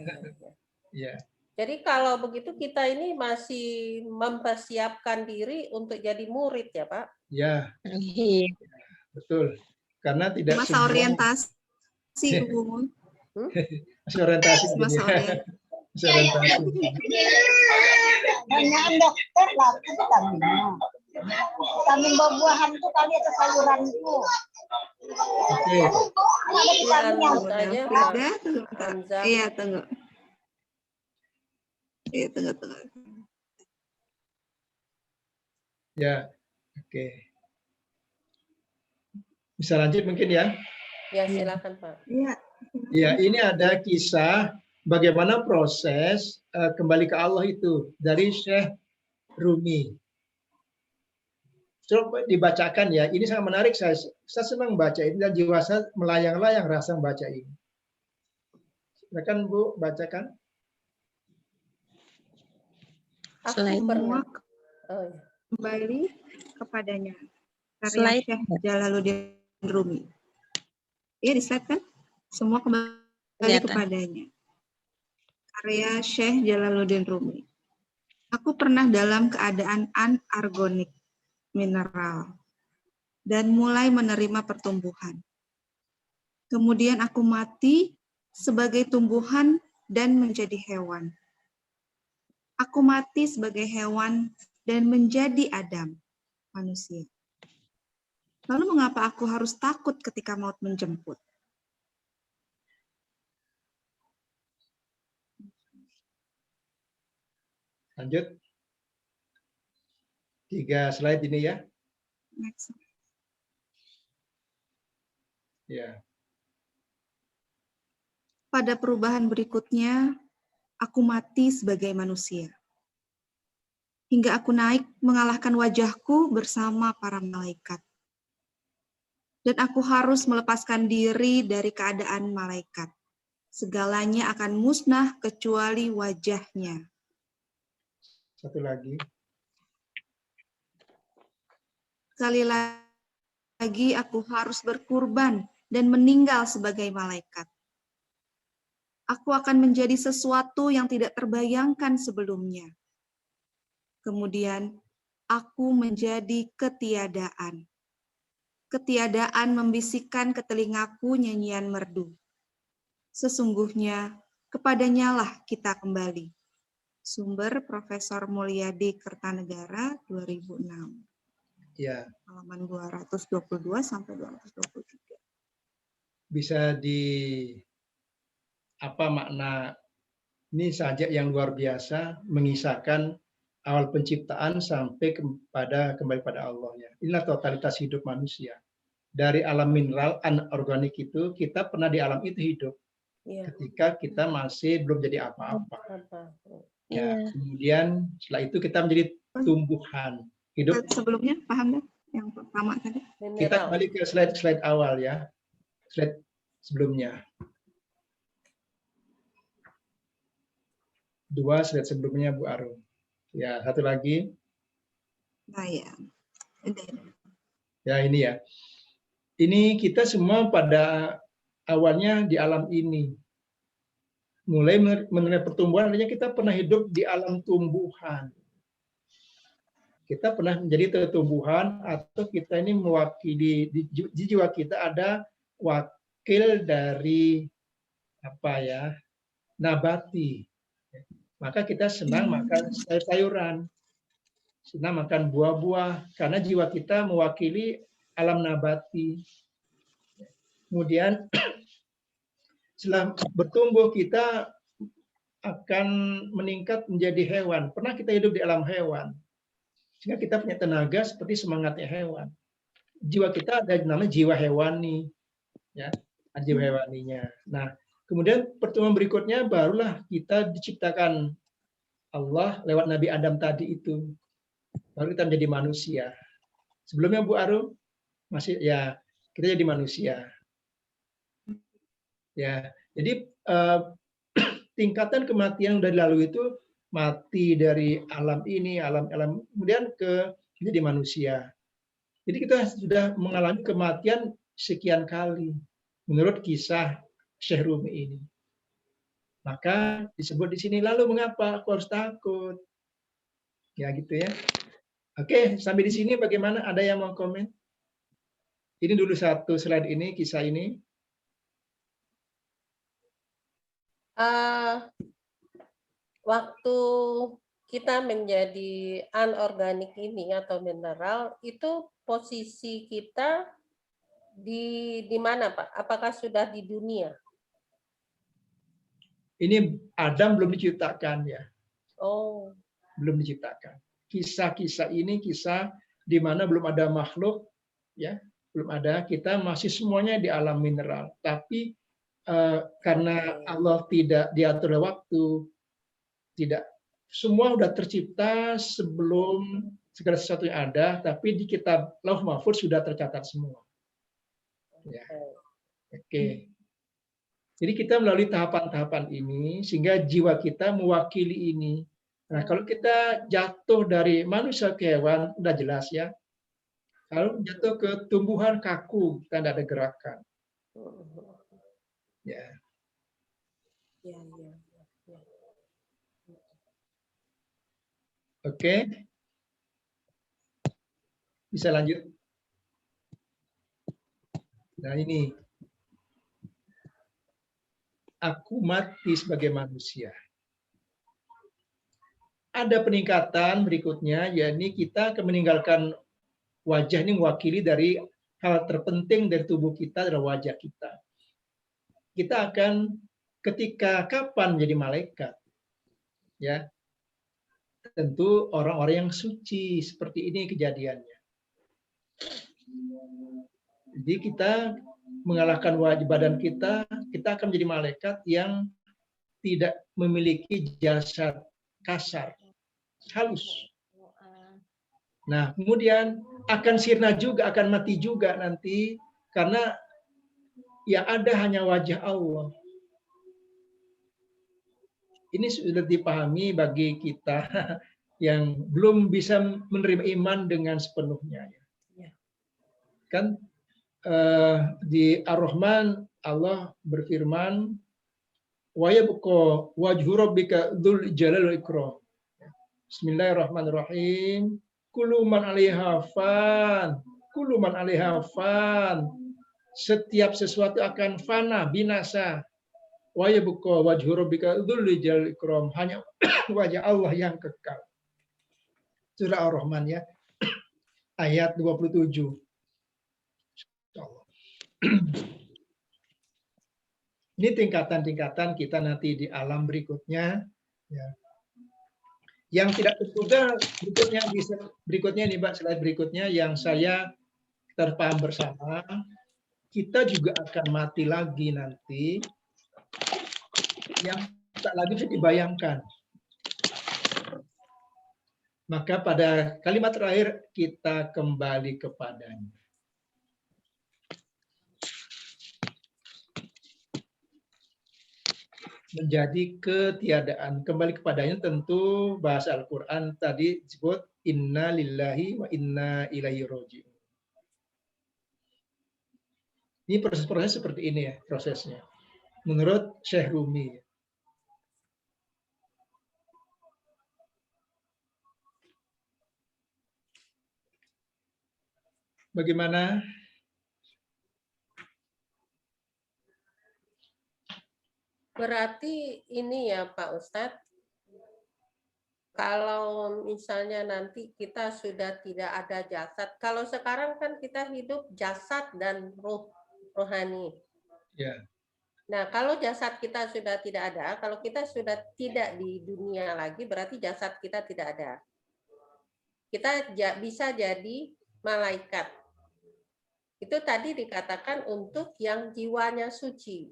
Ya. Jadi kalau begitu kita ini masih mempersiapkan diri untuk jadi murid ya Pak? Ya, betul. Karena tidak masa semua orientasi Bu. Masih orientasi. Masa orientasi. Masih orientasi. Tanyaan dokter lah, itu kami buah-buahan tuh kali atau sayuran tuh. Oke. Iya, tunggu. Iya, tunggu. Ya, oke. Bisa lanjut mungkin ya? Ya, silakan Pak. Iya. Ya, ini ada kisah bagaimana proses kembali ke Allah itu dari Syekh Rumi. Coba dibacakan ya. Ini sangat menarik. Saya senang baca ini dan jiwa saya melayang-layang rasa membaca ini. Silakan Bu, bacakan. Slide. Pernah. Kembali kepadanya. Karya Slide. Syekh Jalaluddin Rumi. Iya, di slide kan? Semua kembali Kelihatan. kepadanya. Karya Syekh Jalaluddin Rumi. Aku pernah dalam keadaan anorganik mineral dan mulai menerima pertumbuhan. Kemudian aku mati sebagai tumbuhan dan menjadi hewan. Aku mati sebagai hewan dan menjadi Adam, manusia. Lalu mengapa aku harus takut ketika maut menjemput? Lanjut. 3 slide ini ya. Next. Ya. Pada perubahan berikutnya, aku mati sebagai manusia. Hingga aku naik mengalahkan wajahku bersama para malaikat. Dan aku harus melepaskan diri dari keadaan malaikat. Segalanya akan musnah kecuali wajahnya. Satu lagi. Sekali lagi aku harus berkurban dan meninggal sebagai malaikat. Aku akan menjadi sesuatu yang tidak terbayangkan sebelumnya. Kemudian aku menjadi ketiadaan. Ketiadaan membisikkan ke telingaku nyanyian merdu. Sesungguhnya kepadanya lah kita kembali. Sumber Profesor Mulyadi Kertanegara 2006. Ya. Halaman 222 sampai 223. Bisa apa makna ini saja yang luar biasa mengisahkan awal penciptaan sampai kembali pada Allah ya. Inilah totalitas hidup manusia. Dari alam mineral anorganik itu kita pernah di alam itu hidup. Ya. Ketika kita masih belum jadi apa-apa. Ya, kemudian setelah itu kita menjadi tumbuhan. Hidup sebelumnya paham deh yang pertama tadi. Kita kembali ke slide awal ya. Slide sebelumnya. 2 slide sebelumnya Bu Arum. Ya, satu lagi. Nah, ya. Ya, ini ya. Ini kita semua pada awalnya di alam ini. Mulai menerima pertumbuhan, artinya kita pernah hidup di alam tumbuhan. Kita pernah menjadi tumbuhan atau kita ini mewakili di jiwa kita ada wakil dari apa ya? Nabati. Maka kita senang makan sayur-sayuran. Senang makan buah-buah karena jiwa kita mewakili alam nabati. Kemudian setelah bertumbuh kita akan meningkat menjadi hewan. Pernah kita hidup di alam hewan. Sehingga kita punya tenaga seperti semangatnya hewan. Jiwa kita ada namanya jiwa hewani. Ya, jiwa hewaninya. Nah, kemudian pertemuan berikutnya barulah kita diciptakan Allah lewat Nabi Adam tadi itu. Baru kita menjadi manusia. Sebelumnya Bu Arum masih ya kita jadi manusia. Ya, jadi tingkatan kematian yang sudah dilalui itu mati dari alam ini, alam kemudian menjadi manusia. Jadi kita sudah mengalami kematian sekian kali menurut kisah Syekh Rumi ini. Maka disebut di sini lalu mengapa aku harus takut? Ya gitu ya. Oke, sampai di sini bagaimana? Ada yang mau komen? Ini dulu satu slide ini, kisah ini. Waktu kita menjadi anorganik ini atau mineral, itu posisi kita di mana Pak? Apakah sudah di dunia? Ini Adam belum diciptakan ya. Oh. Belum diciptakan. Kisah-kisah ini kisah di mana belum ada makhluk ya, belum ada, kita masih semuanya di alam mineral. Tapi karena Allah tidak diatur waktu, tidak semua sudah tercipta sebelum segala sesuatu yang ada, tapi di kitab Lauh Mahfuz sudah tercatat semua. Ya. Oke. Jadi kita melalui tahapan-tahapan ini sehingga jiwa kita mewakili ini. Nah, kalau kita jatuh dari manusia ke hewan, udah jelas ya. Kalau jatuh ke tumbuhan kaku, kita tidak ada gerakan. Ya. Oke. Bisa lanjut. Nah, ini. Aku mati sebagai manusia. Ada peningkatan berikutnya, yakni kita akan meninggalkan wajah ini mewakili dari hal terpenting dari tubuh kita adalah wajah kita. Kita akan ketika kapan menjadi malaikat, ya tentu orang-orang yang suci seperti ini kejadiannya. Jadi kita mengalahkan wajah badan kita, kita akan menjadi malaikat yang tidak memiliki jasad kasar, halus. Nah, kemudian akan sirna juga, akan mati juga nanti, karena yang ada hanya wajah Allah. Ini sudah dipahami bagi kita yang belum bisa menerima iman dengan sepenuhnya. Kan di Ar-Rahman Allah berfirman, wa yabqa wajhu rabbika dzul jalali wal ikram. Bismillahirrahmanirrahim. Kullu man 'alaiha fan, kullu man 'alaiha fan. Setiap sesuatu akan fana, binasa. Wa yabqa wajhu rabbika dzul jalali wal ikram. Hanya wajah Allah yang kekal. Surah Ar-Rahman ya. Ayat 27. Ini tingkatan-tingkatan kita nanti di alam berikutnya. Ya. Yang tidak terduga berikutnya nih Mbak, slide berikutnya yang saya terpaham bersama, kita juga akan mati lagi nanti, yang tak lagi bisa dibayangkan. Maka pada kalimat terakhir kita kembali kepadanya. Menjadi ketiadaan, kembali kepadanya tentu bahasa Al-Quran tadi disebut inna lillahi wa inna ilaihi raji'un. Ini proses-proses seperti ini ya prosesnya. Menurut Syekh Rumi. Bagaimana? Berarti ini ya Pak Ustadz, kalau misalnya nanti kita sudah tidak ada jasad, kalau sekarang kan kita hidup jasad dan rohani. Ya. Nah, kalau jasad kita sudah tidak ada, kalau kita sudah tidak di dunia lagi, berarti jasad kita tidak ada. Kita bisa jadi malaikat. Itu tadi dikatakan untuk yang jiwanya suci.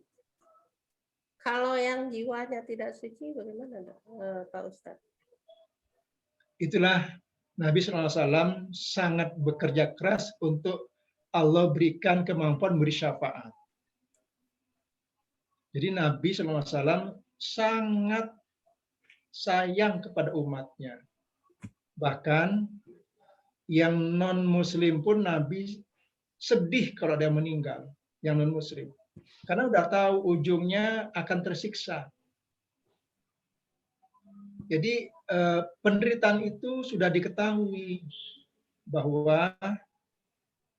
Kalau yang jiwanya tidak suci, bagaimana Pak Ustadz? Itulah Nabi SAW sangat bekerja keras untuk Allah berikan kemampuan beri syafaat. Jadi Nabi SAW sangat sayang kepada umatnya. Bahkan yang non-muslim pun Nabi sedih kalau dia meninggal, yang non-muslim. Karena udah tahu ujungnya akan tersiksa. Jadi penderitaan itu sudah diketahui bahwa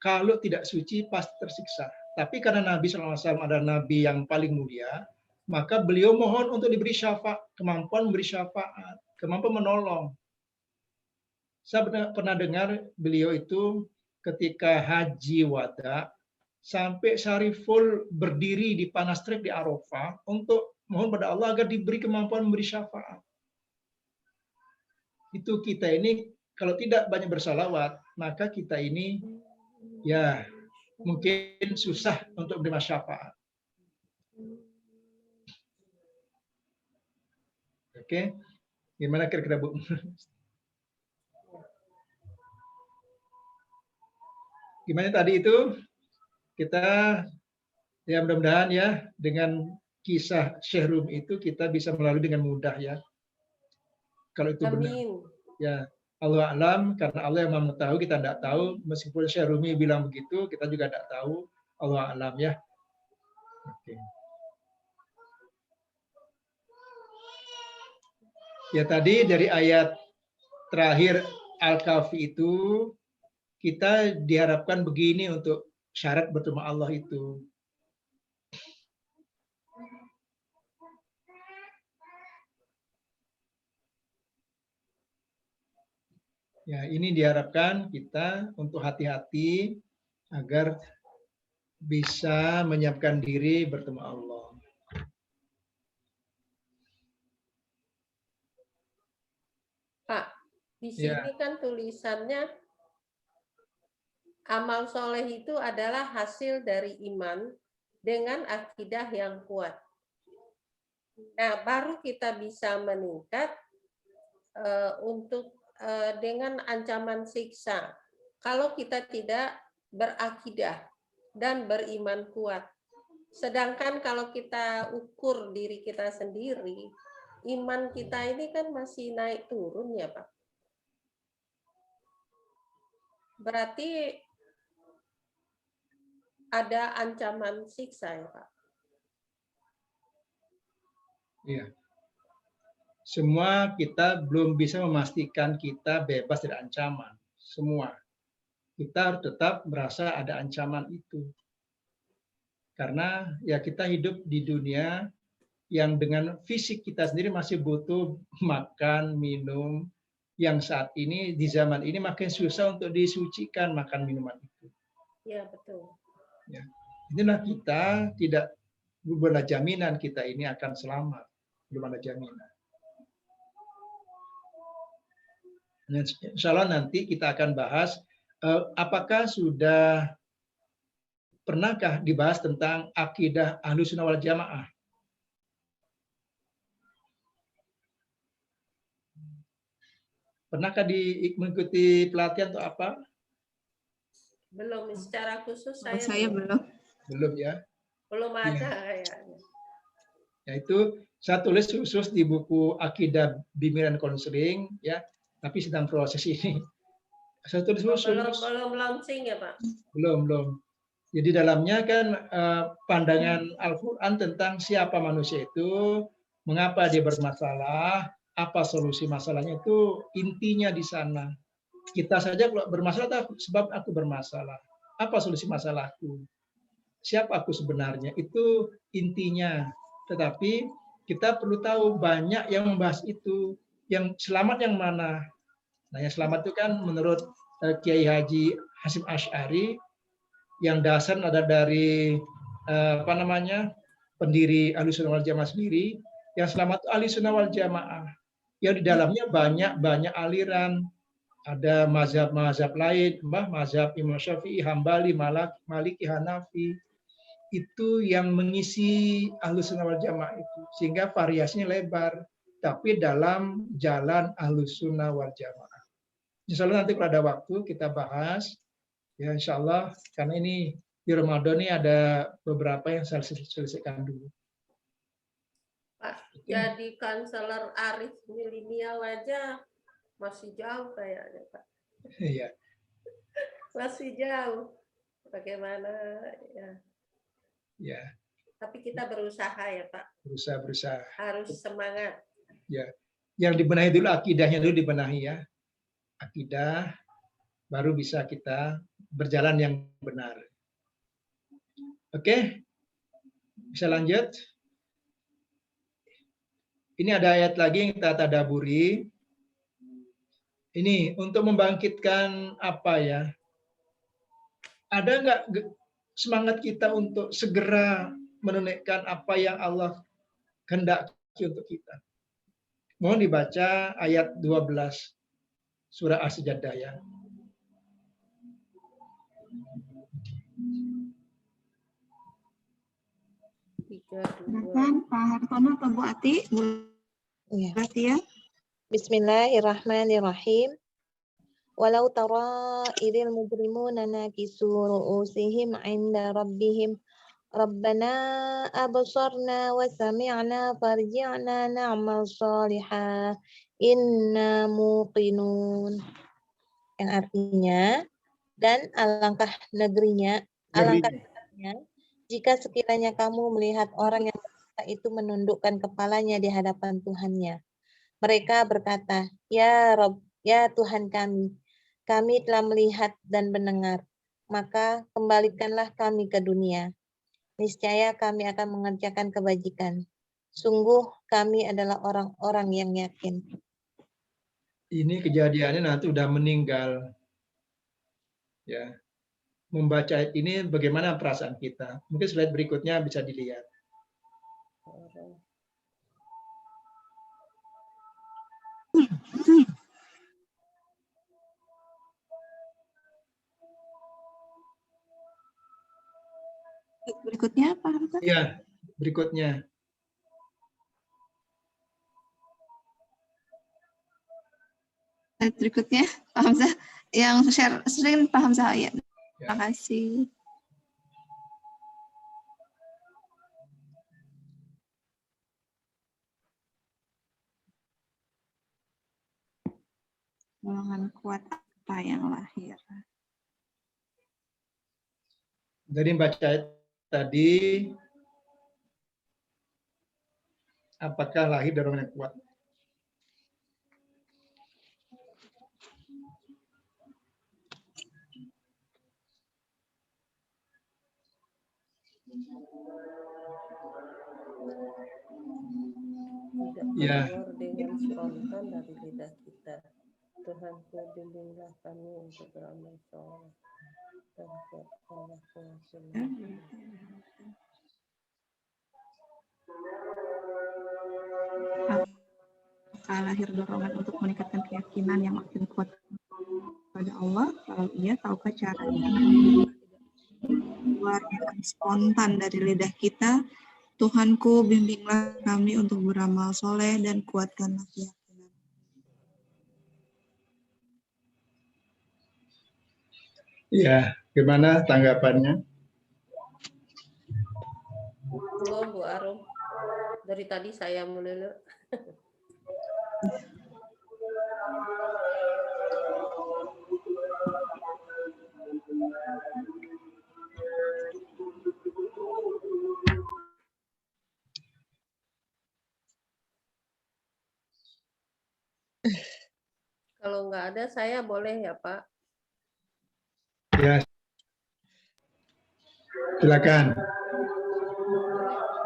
kalau tidak suci pasti tersiksa. Tapi karena Nabi SAW adalah Nabi yang paling mulia, maka beliau mohon untuk diberi syafaat, kemampuan memberi syafaat, kemampuan menolong. Saya pernah dengar beliau itu ketika haji wada, sampai Syariful berdiri di panas terik di Arafah untuk mohon pada Allah agar diberi kemampuan memberi syafaat. Itu kita ini kalau tidak banyak bersalawat, maka kita ini ya mungkin susah untuk menerima syafaat. Oke, gimana kira-kira Bu? Gimana tadi itu? Kita ya mudah-mudahan ya dengan kisah Syekh Rumi itu kita bisa melalui dengan mudah ya. Kalau itu benar. Ya, Allah alam, karena Allah yang mengetahui, kita tidak tahu. Meskipun Syekh Rumi bilang begitu, kita juga tidak tahu. Allah alam ya. Oke. Ya tadi dari ayat terakhir Al-Kahfi itu kita diharapkan begini untuk syarat bertemu Allah itu. Ya, ini diharapkan kita untuk hati-hati agar bisa menyiapkan diri bertemu Allah. Pak, di sini kan tulisannya amal soleh itu adalah hasil dari iman dengan akidah yang kuat. Nah, baru kita bisa meningkat untuk dengan ancaman siksa kalau kita tidak berakidah dan beriman kuat. Sedangkan kalau kita ukur diri kita sendiri, iman kita ini kan masih naik turun ya Pak. Berarti ada ancaman siksa ya Pak. Iya. Semua kita belum bisa memastikan kita bebas dari ancaman. Semua. Kita harus tetap merasa ada ancaman itu. Karena ya kita hidup di dunia yang dengan fisik kita sendiri masih butuh makan, minum, yang saat ini di zaman ini makin susah untuk disucikan makan minuman itu. Ya, betul. Ya. Inilah kita tidak berbuat jaminan kita ini akan selamat. Belum ada jaminan. Insya Allah nanti kita akan bahas apakah pernahkah dibahas tentang akidah Ahlussunnah wal Jamaah. Pernahkah mengikuti pelatihan atau apa? Belum, secara khusus saya belum. Belum ya? Belum ada kayaknya. Ya itu saya tulis khusus di buku Akidah Bimbingan Konseling ya. Tapi sedang proses ini. Saya tulis belum launching ya Pak? Belum. Jadi dalamnya kan pandangan Al-Quran tentang siapa manusia itu, mengapa dia bermasalah, apa solusi masalahnya itu intinya di sana. Kita saja kalau bermasalah sebab aku bermasalah. Apa solusi masalahku? Siapa aku sebenarnya? Itu intinya. Tetapi kita perlu tahu banyak yang membahas itu. Yang selamat yang mana? Nah, yang selamat itu kan menurut Kiai Haji Hasyim Asy'ari yang dasar ada dari pendiri Ahlussunnah wal Jamaah sendiri. Yang selamat itu Ahlussunnah wal Jamaah. Yang di dalamnya banyak aliran. Ada mazhab-mazhab lain, mazhab Imam Syafi'i, Hambali, Maliki, Hanafi. Itu yang mengisi Ahlussunnah wal Jamaah itu. Sehingga variasinya lebar. Tapi dalam jalan Ahlussunnah wal Jamaah. Insya Allah nanti pada waktu kita bahas, ya insya Allah, karena ini di Ramadan ini ada beberapa yang saya selesaikan dulu. Pak, jadi konselor Arif milenial aja masih jauh kayaknya Pak. Iya. Masih jauh. Bagaimana ya? Ya. Tapi kita berusaha ya Pak. Berusaha. Harus semangat. Ya. Yang dibenahi dulu akidahnya dulu dibenahi ya. Akidah baru bisa kita berjalan yang benar. Oke, bisa lanjut. Ini ada ayat lagi yang kita tadaburi. Ini untuk membangkitkan apa ya? Ada nggak semangat kita untuk segera menunaikan apa yang Allah kehendaki untuk kita? Mohon dibaca ayat 12. Surah As-Sajdah ya. Silakan Pak Hartono atau Bu Ati. Bu Ya. Ati ya. Bismillahirrahmanirrahim. Walau tara idil mujrimuna nakisu ru'usihim 'inda rabbihim Rabbana absarna wa sami'na farji'na na'mal salihah inna muqinun. Yang artinya, dan alangkah negerinya jika sekiranya kamu melihat orang yang berdosa itu menundukkan kepalanya di hadapan Tuhannya. Mereka berkata, Ya Rabb, ya Tuhan kami telah melihat dan mendengar, maka kembalikanlah kami ke dunia. Niscaya kami akan mengerjakan kebajikan. Sungguh kami adalah orang-orang yang yakin. Ini kejadiannya nanti udah meninggal. Ya. Membaca ayat ini bagaimana perasaan kita? Mungkin slide berikutnya bisa dilihat. Berikutnya Pak Hartono. Iya, berikutnya. Berikutnya Pak Hamzah yang share screen Pak Hamzah ya. Terima kasih. Golongan kuat apa yang lahir? Dari baca ayat tadi, apakah lahir dari orang yang kuat? Tidak keluar dengan spontan dari lidah kita. Tuhanku, bimbinglah kami untuk beramal soleh dan kuatkanlah keyakinan. Apakah lahir dorongan untuk meningkatkan keyakinan yang makin kuat pada Allah? Kalau iya, tahukah caranya? Keluar dengan spontan dari lidah kita, Tuhanku bimbinglah kami untuk beramal soleh dan kuatkanlah keyakinan. Iya, gimana tanggapannya? Bu Arum, dari tadi saya melulu. Kalau nggak ada, saya boleh ya Pak? Ya, silakan.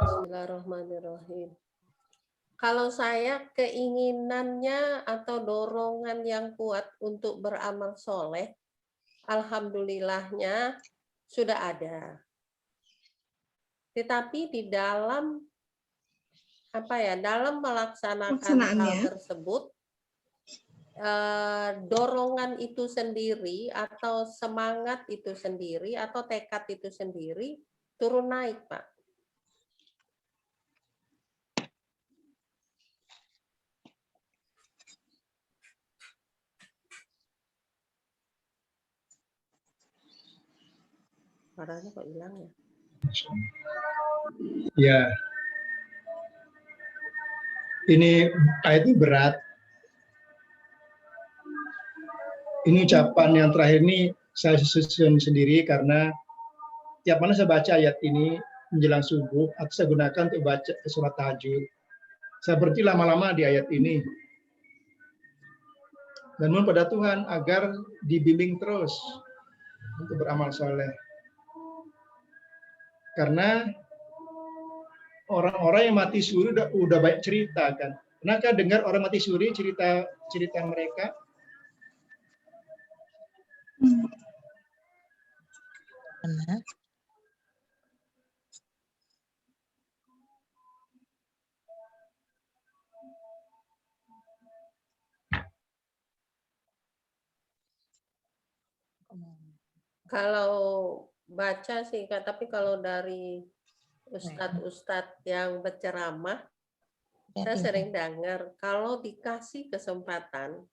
Bismillahirrahmanirrahim. Kalau saya keinginannya atau dorongan yang kuat untuk beramal soleh, alhamdulillahnya sudah ada. Tetapi di dalam dalam melaksanakan hal tersebut, dorongan itu sendiri atau semangat itu sendiri atau tekad itu sendiri turun naik, Pak. Suaranya kok hilang ya? Ya. Ini ayatnya berat. Ini ucapan yang terakhir ini saya susun sendiri karena tiap mana saya baca ayat ini menjelang subuh atau saya gunakan untuk baca surat tahajud. Saya berhenti lama-lama di ayat ini. Dan mohon pada Tuhan agar dibimbing terus untuk beramal soleh. Karena orang-orang yang mati suri udah banyak cerita kan. Pernahkah dengar orang mati suri cerita mereka? Pernah. Kalau baca sih, tapi kalau dari ustadz-ustadz yang berceramah, saya sering dengar kalau dikasih kesempatan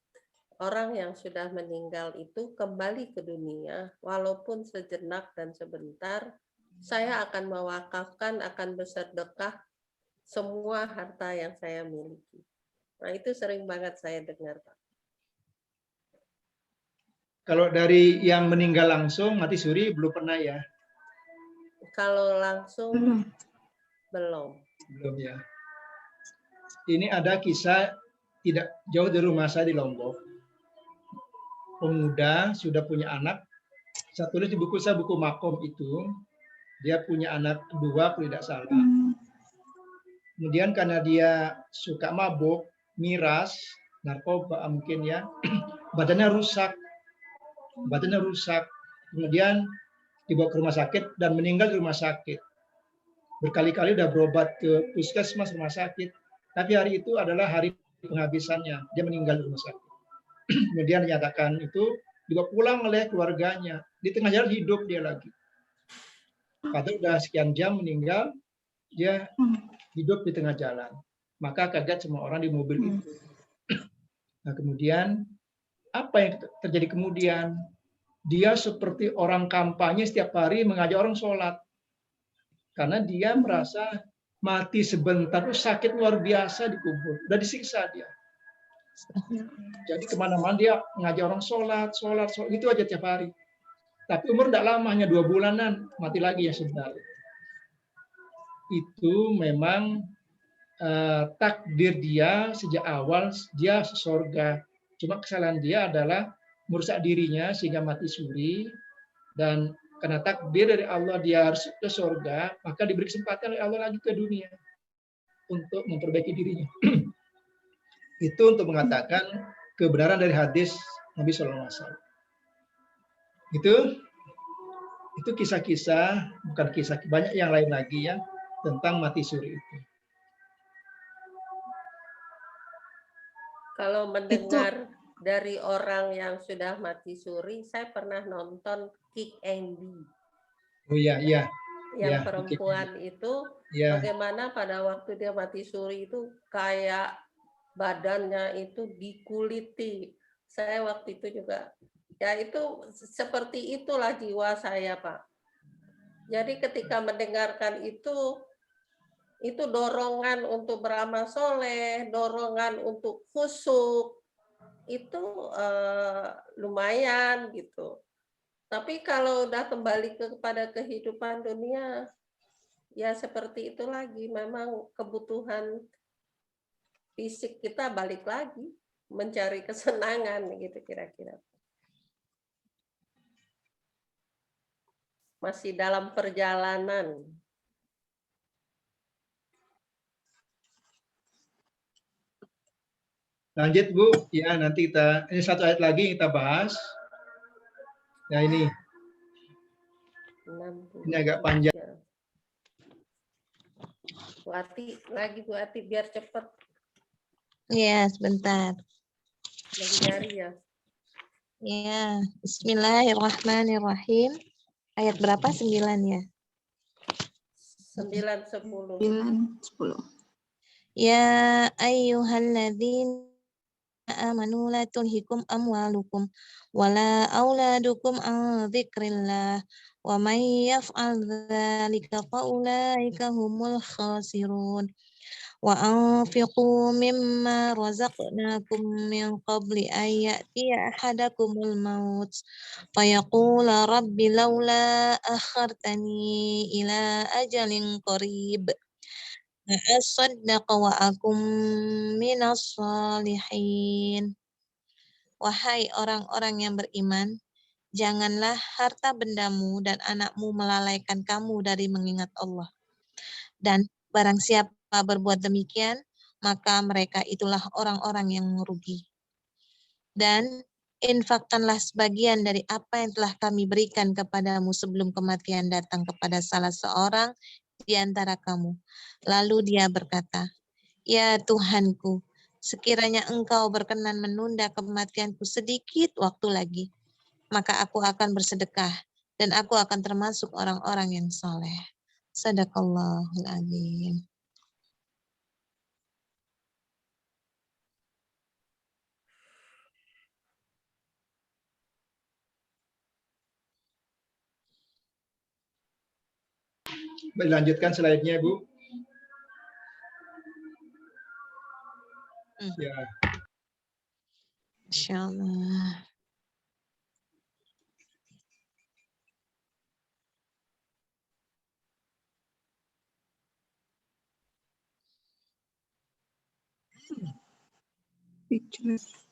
orang yang sudah meninggal itu kembali ke dunia, walaupun sejenak dan sebentar, saya akan mewakafkan, akan bersedekah semua harta yang saya miliki. Nah, itu sering banget saya dengar, Pak. Kalau dari yang meninggal langsung, mati suri belum pernah ya? Kalau langsung belum. Belum ya. Ini ada kisah tidak jauh dari rumah saya di Lombok. Pemuda sudah punya anak. Saya tulis di buku saya, buku Makom itu. Dia punya anak 2, kalau tidak salah. Kemudian karena dia suka mabuk, miras, narkoba mungkin ya, badannya rusak. Kemudian dibawa ke rumah sakit dan meninggal di rumah sakit. Berkali-kali udah berobat ke puskesmas, rumah sakit. Tapi hari itu adalah hari penghabisannya. Dia meninggal di rumah sakit. Kemudian dinyatakan itu dibawa pulang oleh keluarganya. Di tengah jalan hidup dia lagi. Padahal udah sekian jam meninggal, dia hidup di tengah jalan. Maka kaget semua orang di mobil itu. Nah, kemudian apa yang terjadi kemudian? Dia seperti orang kampanye setiap hari mengajak orang sholat. Karena dia merasa mati sebentar itu sakit luar biasa di kubur. Udah disiksa dia. Jadi kemana-mana dia ngajak orang sholat, itu aja tiap hari. Tapi umur tidak lama, hanya 2 bulanan, mati lagi ya sebentar. Itu memang takdir dia sejak awal, dia surga. Cuma kesalahan dia adalah merusak dirinya sehingga mati suri. Dan karena takdir dari Allah dia harus ke surga, maka diberi kesempatan oleh Allah lagi ke dunia untuk memperbaiki dirinya. Itu untuk mengatakan kebenaran dari hadis Nabi SAW. Itu kisah-kisah, bukan kisah, banyak yang lain lagi ya tentang mati suri itu. Kalau mendengar dari orang yang sudah mati suri, saya pernah nonton Kick Andy. Oh iya, iya. Yang perempuan itu bagaimana pada waktu dia mati suri itu kayak badannya itu dikuliti. Saya waktu itu juga, ya itu seperti itulah jiwa saya, Pak. Jadi ketika mendengarkan itu dorongan untuk beramal soleh, dorongan untuk khusyuk, itu lumayan gitu. Tapi kalau udah kembali kepada kehidupan dunia, ya seperti itu lagi. Memang kebutuhan fisik kita balik lagi mencari kesenangan gitu kira-kira. Masih dalam perjalanan. Lanjut Bu, ya nanti ini satu ayat lagi kita bahas. Ya ini agak panjang. Bu Ati biar cepat. Iya, sebentar. Lagi nyari ya. Ya, Bismillahirrahmanirrahim. Ayat berapa? 9 ya? 9, 10. 9, 10. Ya ayyuhalladzina amanu la tulhikum amwalukum wala auladukum an dzikrillah wa may yaf'al dzalika fa ulaika humul khasirun. Wa anfiqu mimma razaqnakum min qabli an ya'tiya ahadakumul maut fayaqula rabbi laula akhartani ila ajalin qarib asaddaqa wa akum minas salihin. Wahai orang-orang yang beriman, janganlah harta bendamu dan anakmu melalaikan kamu dari mengingat Allah. Dan barang siapa berbuat demikian, maka mereka itulah orang-orang yang merugi. Dan infakkanlah sebagian dari apa yang telah kami berikan kepadamu sebelum kematian datang kepada salah seorang di antara kamu. Lalu dia berkata, ya Tuhanku, sekiranya engkau berkenan menunda kematianku sedikit waktu lagi, maka aku akan bersedekah dan aku akan termasuk orang-orang yang soleh. Sadaqallahul azim. Baik, lanjutkan slide-nya, Bu. Ya. Insyaallah. Pictures.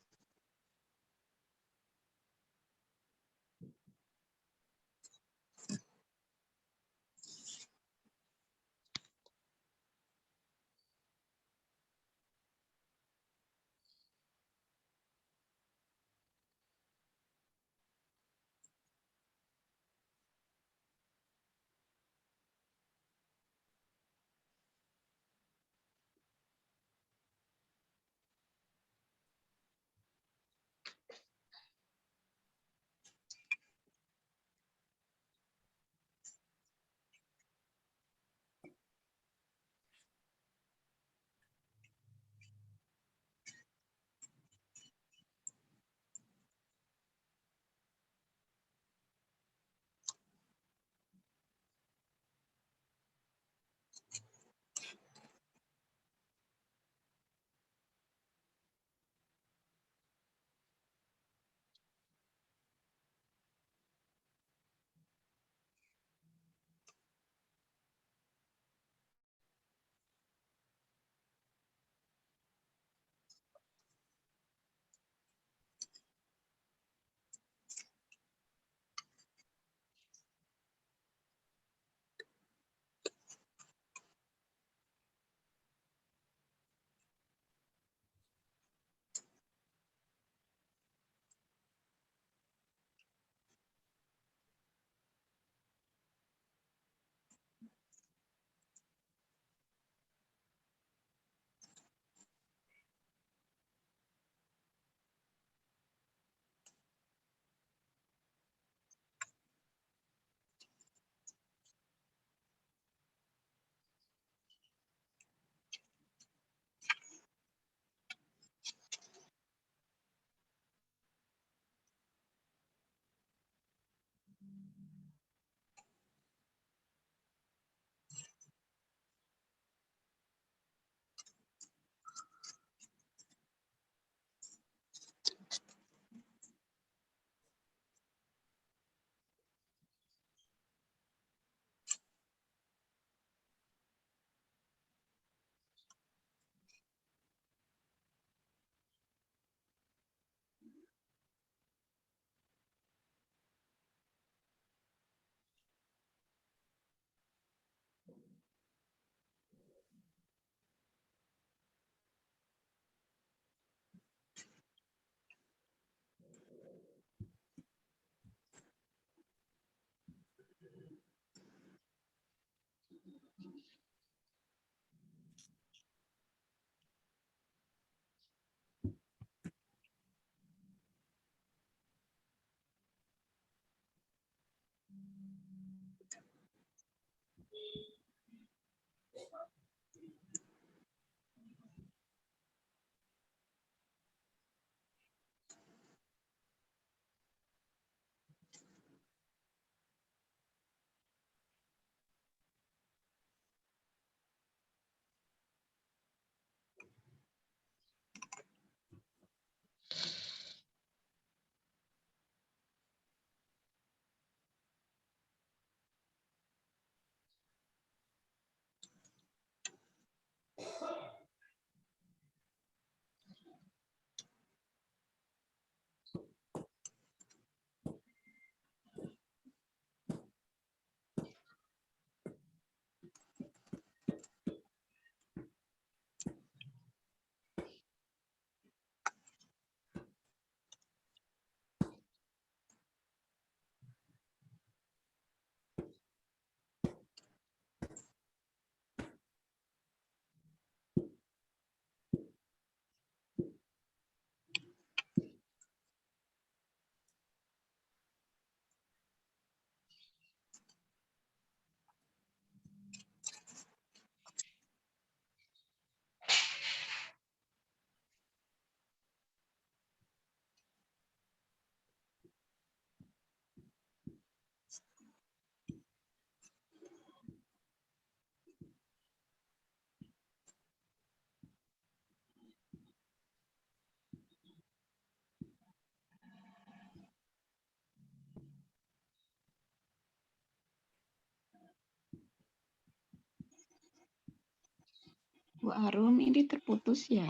Bu Arum, ini terputus ya?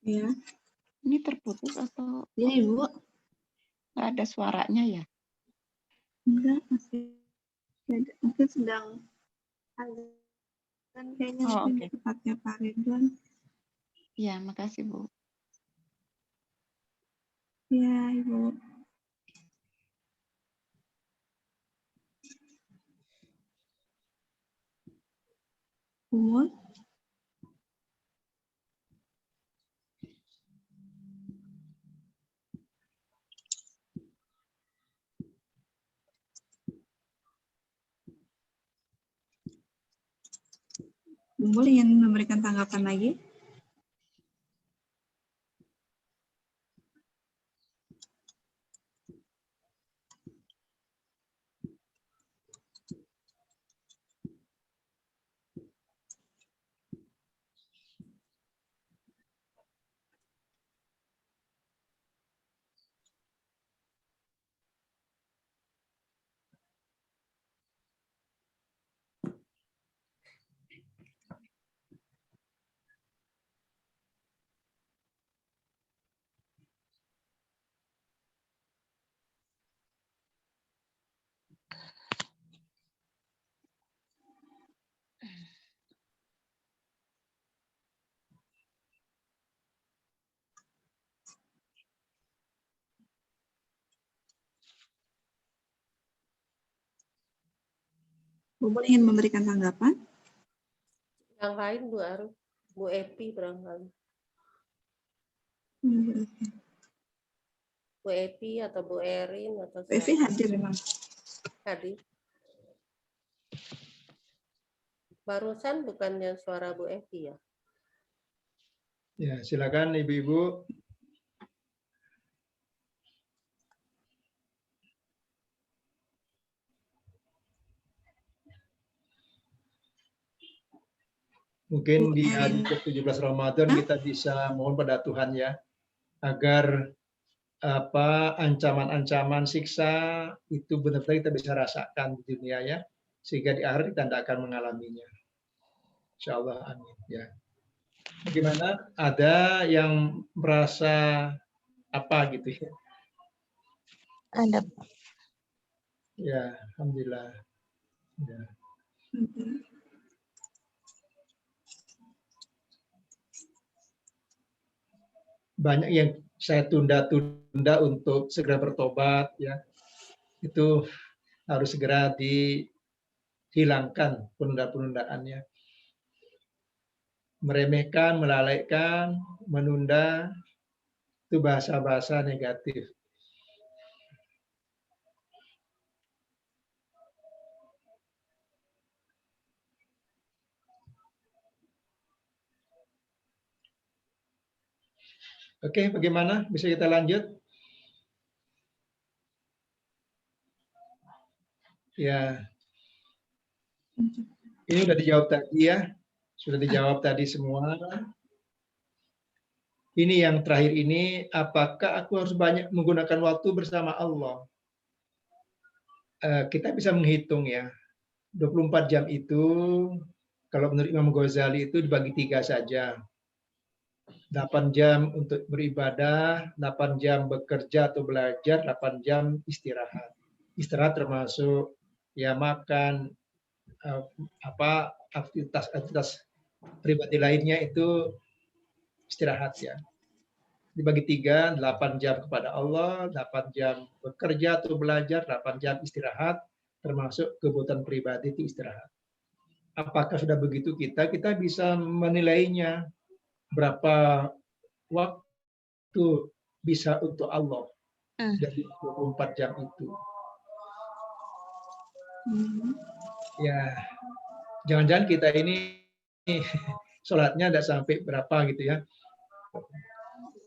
Ya, Ini terputus atau ya Ibu. nggak ada suaranya ya? Enggak, masih ada. Mungkin sedang ada kan kayaknya Oh, mungkin oke. di tempatnya Pak Ridwan. Ya, makasih Bu. Ya, Ibu. Umur? Umur ingin memberikan tanggapan lagi? Umur ingin memberikan tanggapan? Yang lain Bu Arum, Bu Epi barangkali. Bu Epi atau Bu Erin atau Bu Evi siapa? hadir memang. Hadir. Barusan bukannya suara Bu Epi ya? Ya, silakan Ibu-ibu. Mungkin di hari ke-17 Ramadan kita bisa mohon pada Tuhan ya, agar ancaman-ancaman siksa itu benar-benar kita bisa rasakan di dunia ya, sehingga di akhir kita tidak akan mengalaminya. Insya Allah, amin ya. Bagaimana? Ada yang merasa apa gitu ya? Ada. Ya, alhamdulillah. Ya. Banyak yang saya tunda-tunda untuk segera bertobat ya. Itu harus segera dihilangkan penunda-penundaannya. Meremehkan, melalaikan, menunda, itu bahasa-bahasa negatif. Oke, bagaimana? Bisa kita lanjut? Ya. Ini sudah dijawab tadi ya. Sudah dijawab tadi semua. Ini yang terakhir ini, apakah aku harus banyak menggunakan waktu bersama Allah? Kita bisa menghitung ya. 24 jam itu, kalau menurut Imam Ghazali itu dibagi 3 saja. 8 jam untuk beribadah, 8 jam bekerja atau belajar, 8 jam istirahat. Istirahat termasuk ya makan, aktivitas pribadi lainnya itu istirahat ya. Dibagi 3, 8 jam kepada Allah, 8 jam bekerja atau belajar, 8 jam istirahat, termasuk kebutuhan pribadi itu istirahat. Apakah sudah begitu kita bisa menilainya berapa waktu bisa untuk Allah dari 24 jam itu. Ya, jangan-jangan kita ini sholatnya tidak sampai berapa gitu ya.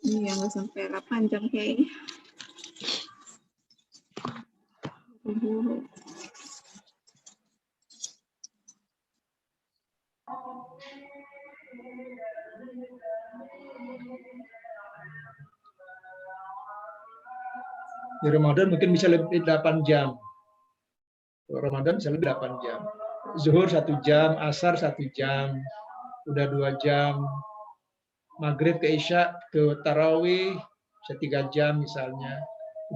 Iya, nggak sampai 8 jam kayaknya. Di Ramadan mungkin bisa lebih 8 jam. Ramadan bisa lebih 8 jam. zuhur 1 jam, asar 1 jam, udah 2 jam, maghrib ke isya ke tarawih bisa 3 jam misalnya,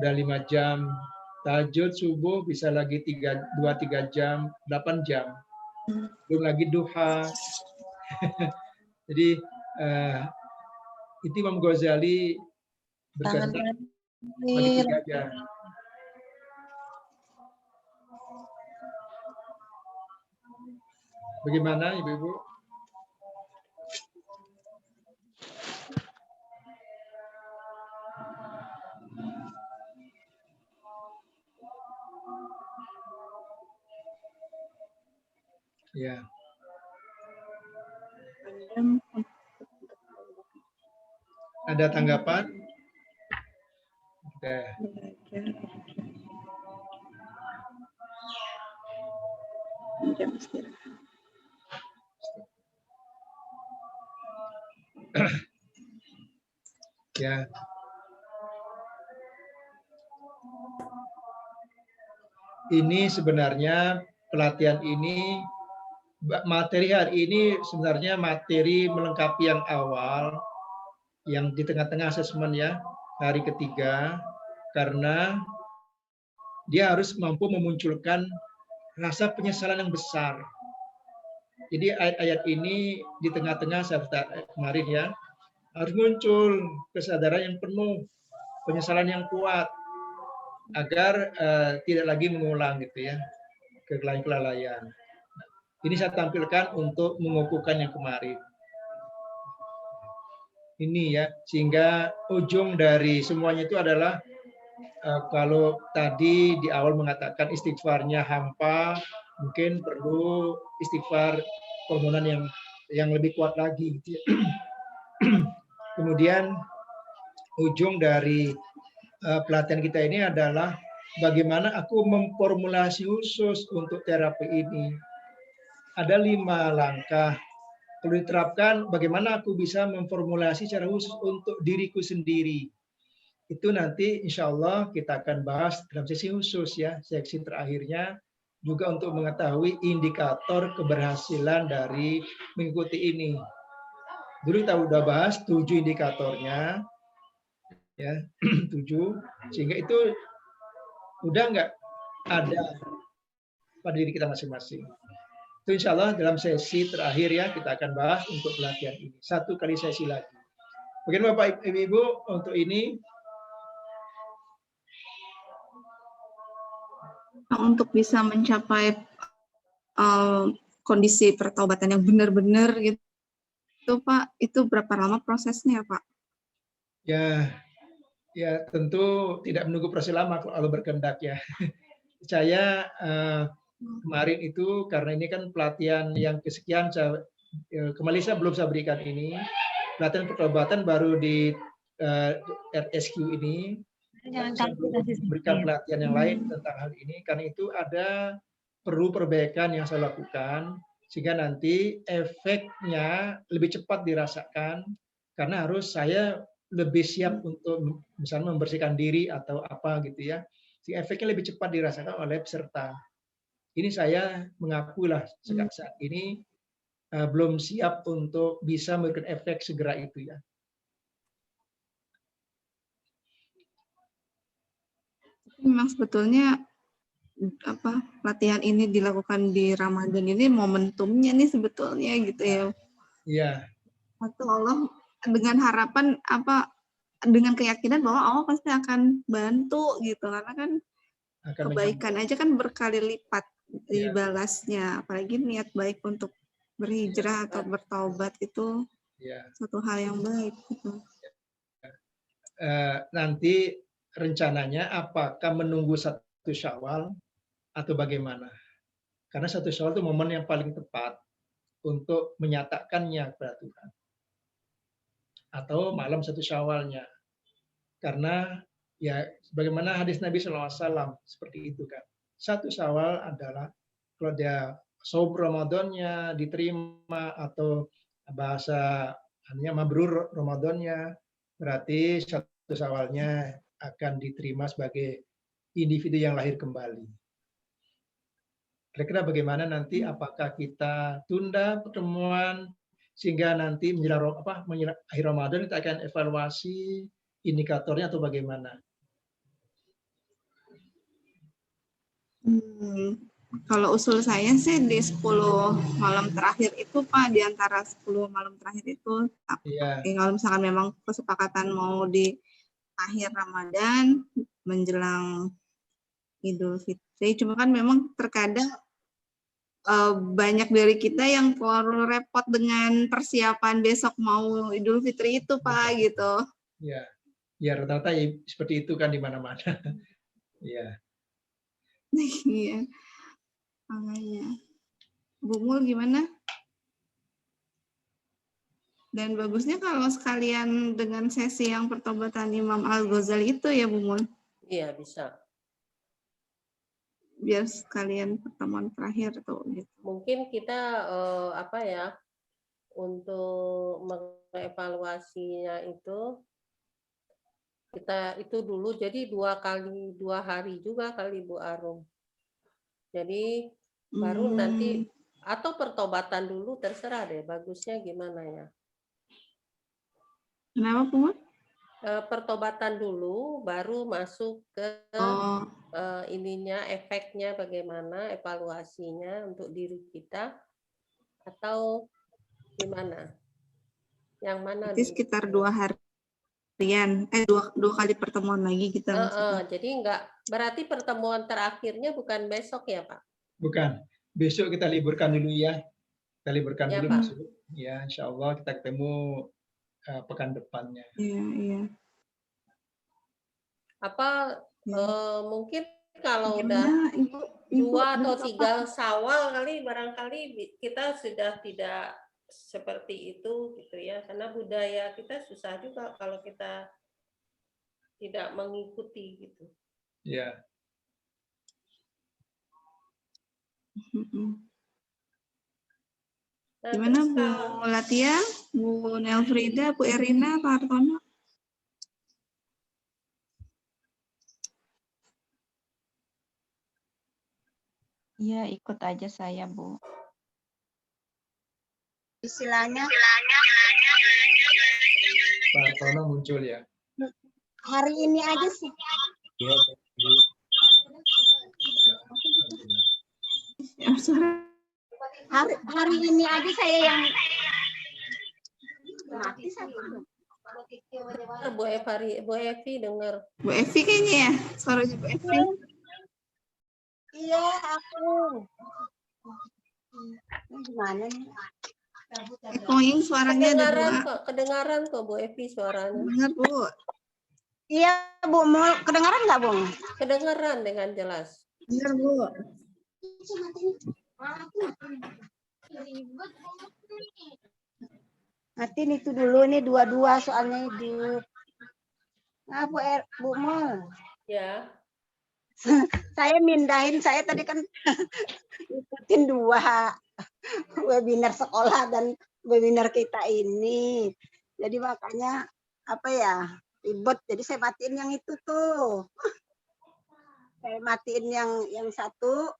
udah 5 jam, tahajud subuh bisa lagi 2-3 jam, 8 jam, belum lagi duha. Jadi itu Imam Ghazali berkehendak bagi 3 jam. Bagaimana Ibu-ibu? Ya. Ada tanggapan? Oke. Ya. Ini sebenarnya pelatihan ini, materi hari ini sebenarnya materi melengkapi yang awal, yang di tengah-tengah asesmen ya, hari ketiga, karena dia harus mampu memunculkan rasa penyesalan yang besar. Jadi ayat-ayat ini di tengah-tengah kemarin ya, harus muncul kesadaran yang penuh, penyesalan yang kuat, agar tidak lagi mengulang gitu ya, kelalaian. Ini saya tampilkan untuk mengukuhkan yang kemarin. Ini ya, sehingga ujung dari semuanya itu adalah kalau tadi di awal mengatakan istighfarnya hampa, mungkin perlu istighfar permohonan yang lebih kuat lagi. Gitu ya. Kemudian ujung dari pelatihan kita ini adalah bagaimana aku memformulasi khusus untuk terapi ini. Ada 5 langkah. Kalau diterapkan, bagaimana aku bisa memformulasi secara khusus untuk diriku sendiri. Itu nanti insya Allah kita akan bahas dalam sesi khusus ya, seksi terakhirnya, juga untuk mengetahui indikator keberhasilan dari mengikuti ini. Dulu kita udah bahas 7 indikatornya, ya 7, sehingga itu udah nggak ada pada diri kita masing-masing. Itu insya Allah dalam sesi terakhir ya kita akan bahas untuk pelatihan ini. 1 kali sesi lagi. Bagaimana Bapak Ibu untuk ini? Untuk bisa mencapai kondisi pertaubatan yang benar-benar gitu Pak, itu berapa lama prosesnya Pak? Ya tentu tidak menunggu proses lama kalau berkehendak ya. Saya kemarin itu karena ini kan pelatihan yang kesekian, ke Malaysia belum saya berikan ini. Pelatihan pertobatan baru di RSQ ini. Saya belum berikan pelatihan yang lain tentang hal ini. Karena itu ada perlu perbaikan yang saya lakukan sehingga nanti efeknya lebih cepat dirasakan karena harus saya lebih siap untuk misalnya membersihkan diri atau apa gitu ya. Si efeknya lebih cepat dirasakan oleh peserta. Ini saya mengakui lah saat ini belum siap untuk bisa memberikan efek segera itu ya. Memang sebetulnya latihan ini dilakukan di Ramadan ini momentumnya nih sebetulnya gitu ya. Iya. Atau Allah dengan harapan dengan keyakinan bahwa Allah pasti akan bantu gitu karena kan kebaikan aja kan berkali lipat dibalasnya, apalagi niat baik untuk berhijrah atau bertaubat itu satu hal yang baik gitu. Nanti rencananya apakah menunggu 1 Syawal atau bagaimana? Karena 1 Syawal itu momen yang paling tepat untuk menyatakannya kepada Tuhan. Atau malam 1 Syawalnya. Karena ya bagaimana hadis Nabi SAW seperti itu kan. 1 Syawal adalah kalau dia saum Ramadannya diterima atau bahasa mabrur Ramadannya, berarti 1 Syawalnya akan diterima sebagai individu yang lahir kembali. Kira-kira bagaimana nanti, apakah kita tunda pertemuan sehingga nanti menjelang akhir Ramadan kita akan evaluasi indikatornya atau bagaimana? Kalau usul saya sih di 10 malam terakhir itu Pak, di antara 10 malam terakhir itu, kalau misalkan memang kesepakatan mau di akhir Ramadan menjelang Idul Fitri, cuma kan memang terkadang banyak dari kita yang perlu repot dengan persiapan besok mau Idul Fitri itu Pak, gitu. Ya rata-rata seperti itu kan di mana-mana. Iya. Iya. Makanya. Bu Mul gimana? Dan bagusnya kalau sekalian dengan sesi yang pertobatan Imam Al-Ghazali itu ya Bu Mul. Iya, bisa. Biar sekalian pertemuan terakhir tuh gitu. Mungkin kita untuk mengevaluasinya itu kita itu dulu, jadi 2 hari juga kali Bu Arum. Jadi baru nanti atau pertobatan dulu, terserah deh bagusnya gimana ya. Kenapa Bu? Pertobatan dulu baru masuk ke ininya, efeknya bagaimana, evaluasinya untuk diri kita, atau gimana? Yang mana? Jadi sekitar 2 harian, dua kali pertemuan lagi kita. Jadi berarti pertemuan terakhirnya bukan besok ya Pak? Bukan, besok kita liburkan dulu ya. Kita liburkan ya, dulu Pak. Masuk. Ya, insya Allah kita ketemu pekan depannya. Iya. Mungkin kalau udah 2 atau 3 Syawal kali barangkali kita sudah tidak seperti itu gitu ya, karena budaya kita susah juga kalau kita tidak mengikuti gitu. Ya. Gimana Bu Latia, Bu Nelfrida, Bu Erina, Pak Hartono? Iya, ikut aja saya, Bu. Istilahnya Pak Hartono muncul ya. hari ini aja sih. Hari ini aja saya yang mati satu. Bu Evi dengar. Bu Evi kayaknya ya, suaranya Bu Evi. Iya, aku. Gimana nih? Echoing suaranya Kedengaran kok Bu Evi suaranya. Dengar Bu. Iya Bu, mau kedengaran nggak Bu? Kedengaran dengan jelas. Dengar Bu. Matiin itu dulu, ini dua-dua soalnya hidup. Nah Bu Mul. Ya. Saya mindahin, saya tadi kan ikutin 2 webinar sekolah dan webinar kita ini. Jadi makanya ribet. Jadi saya matiin yang itu tuh. Saya matiin yang satu.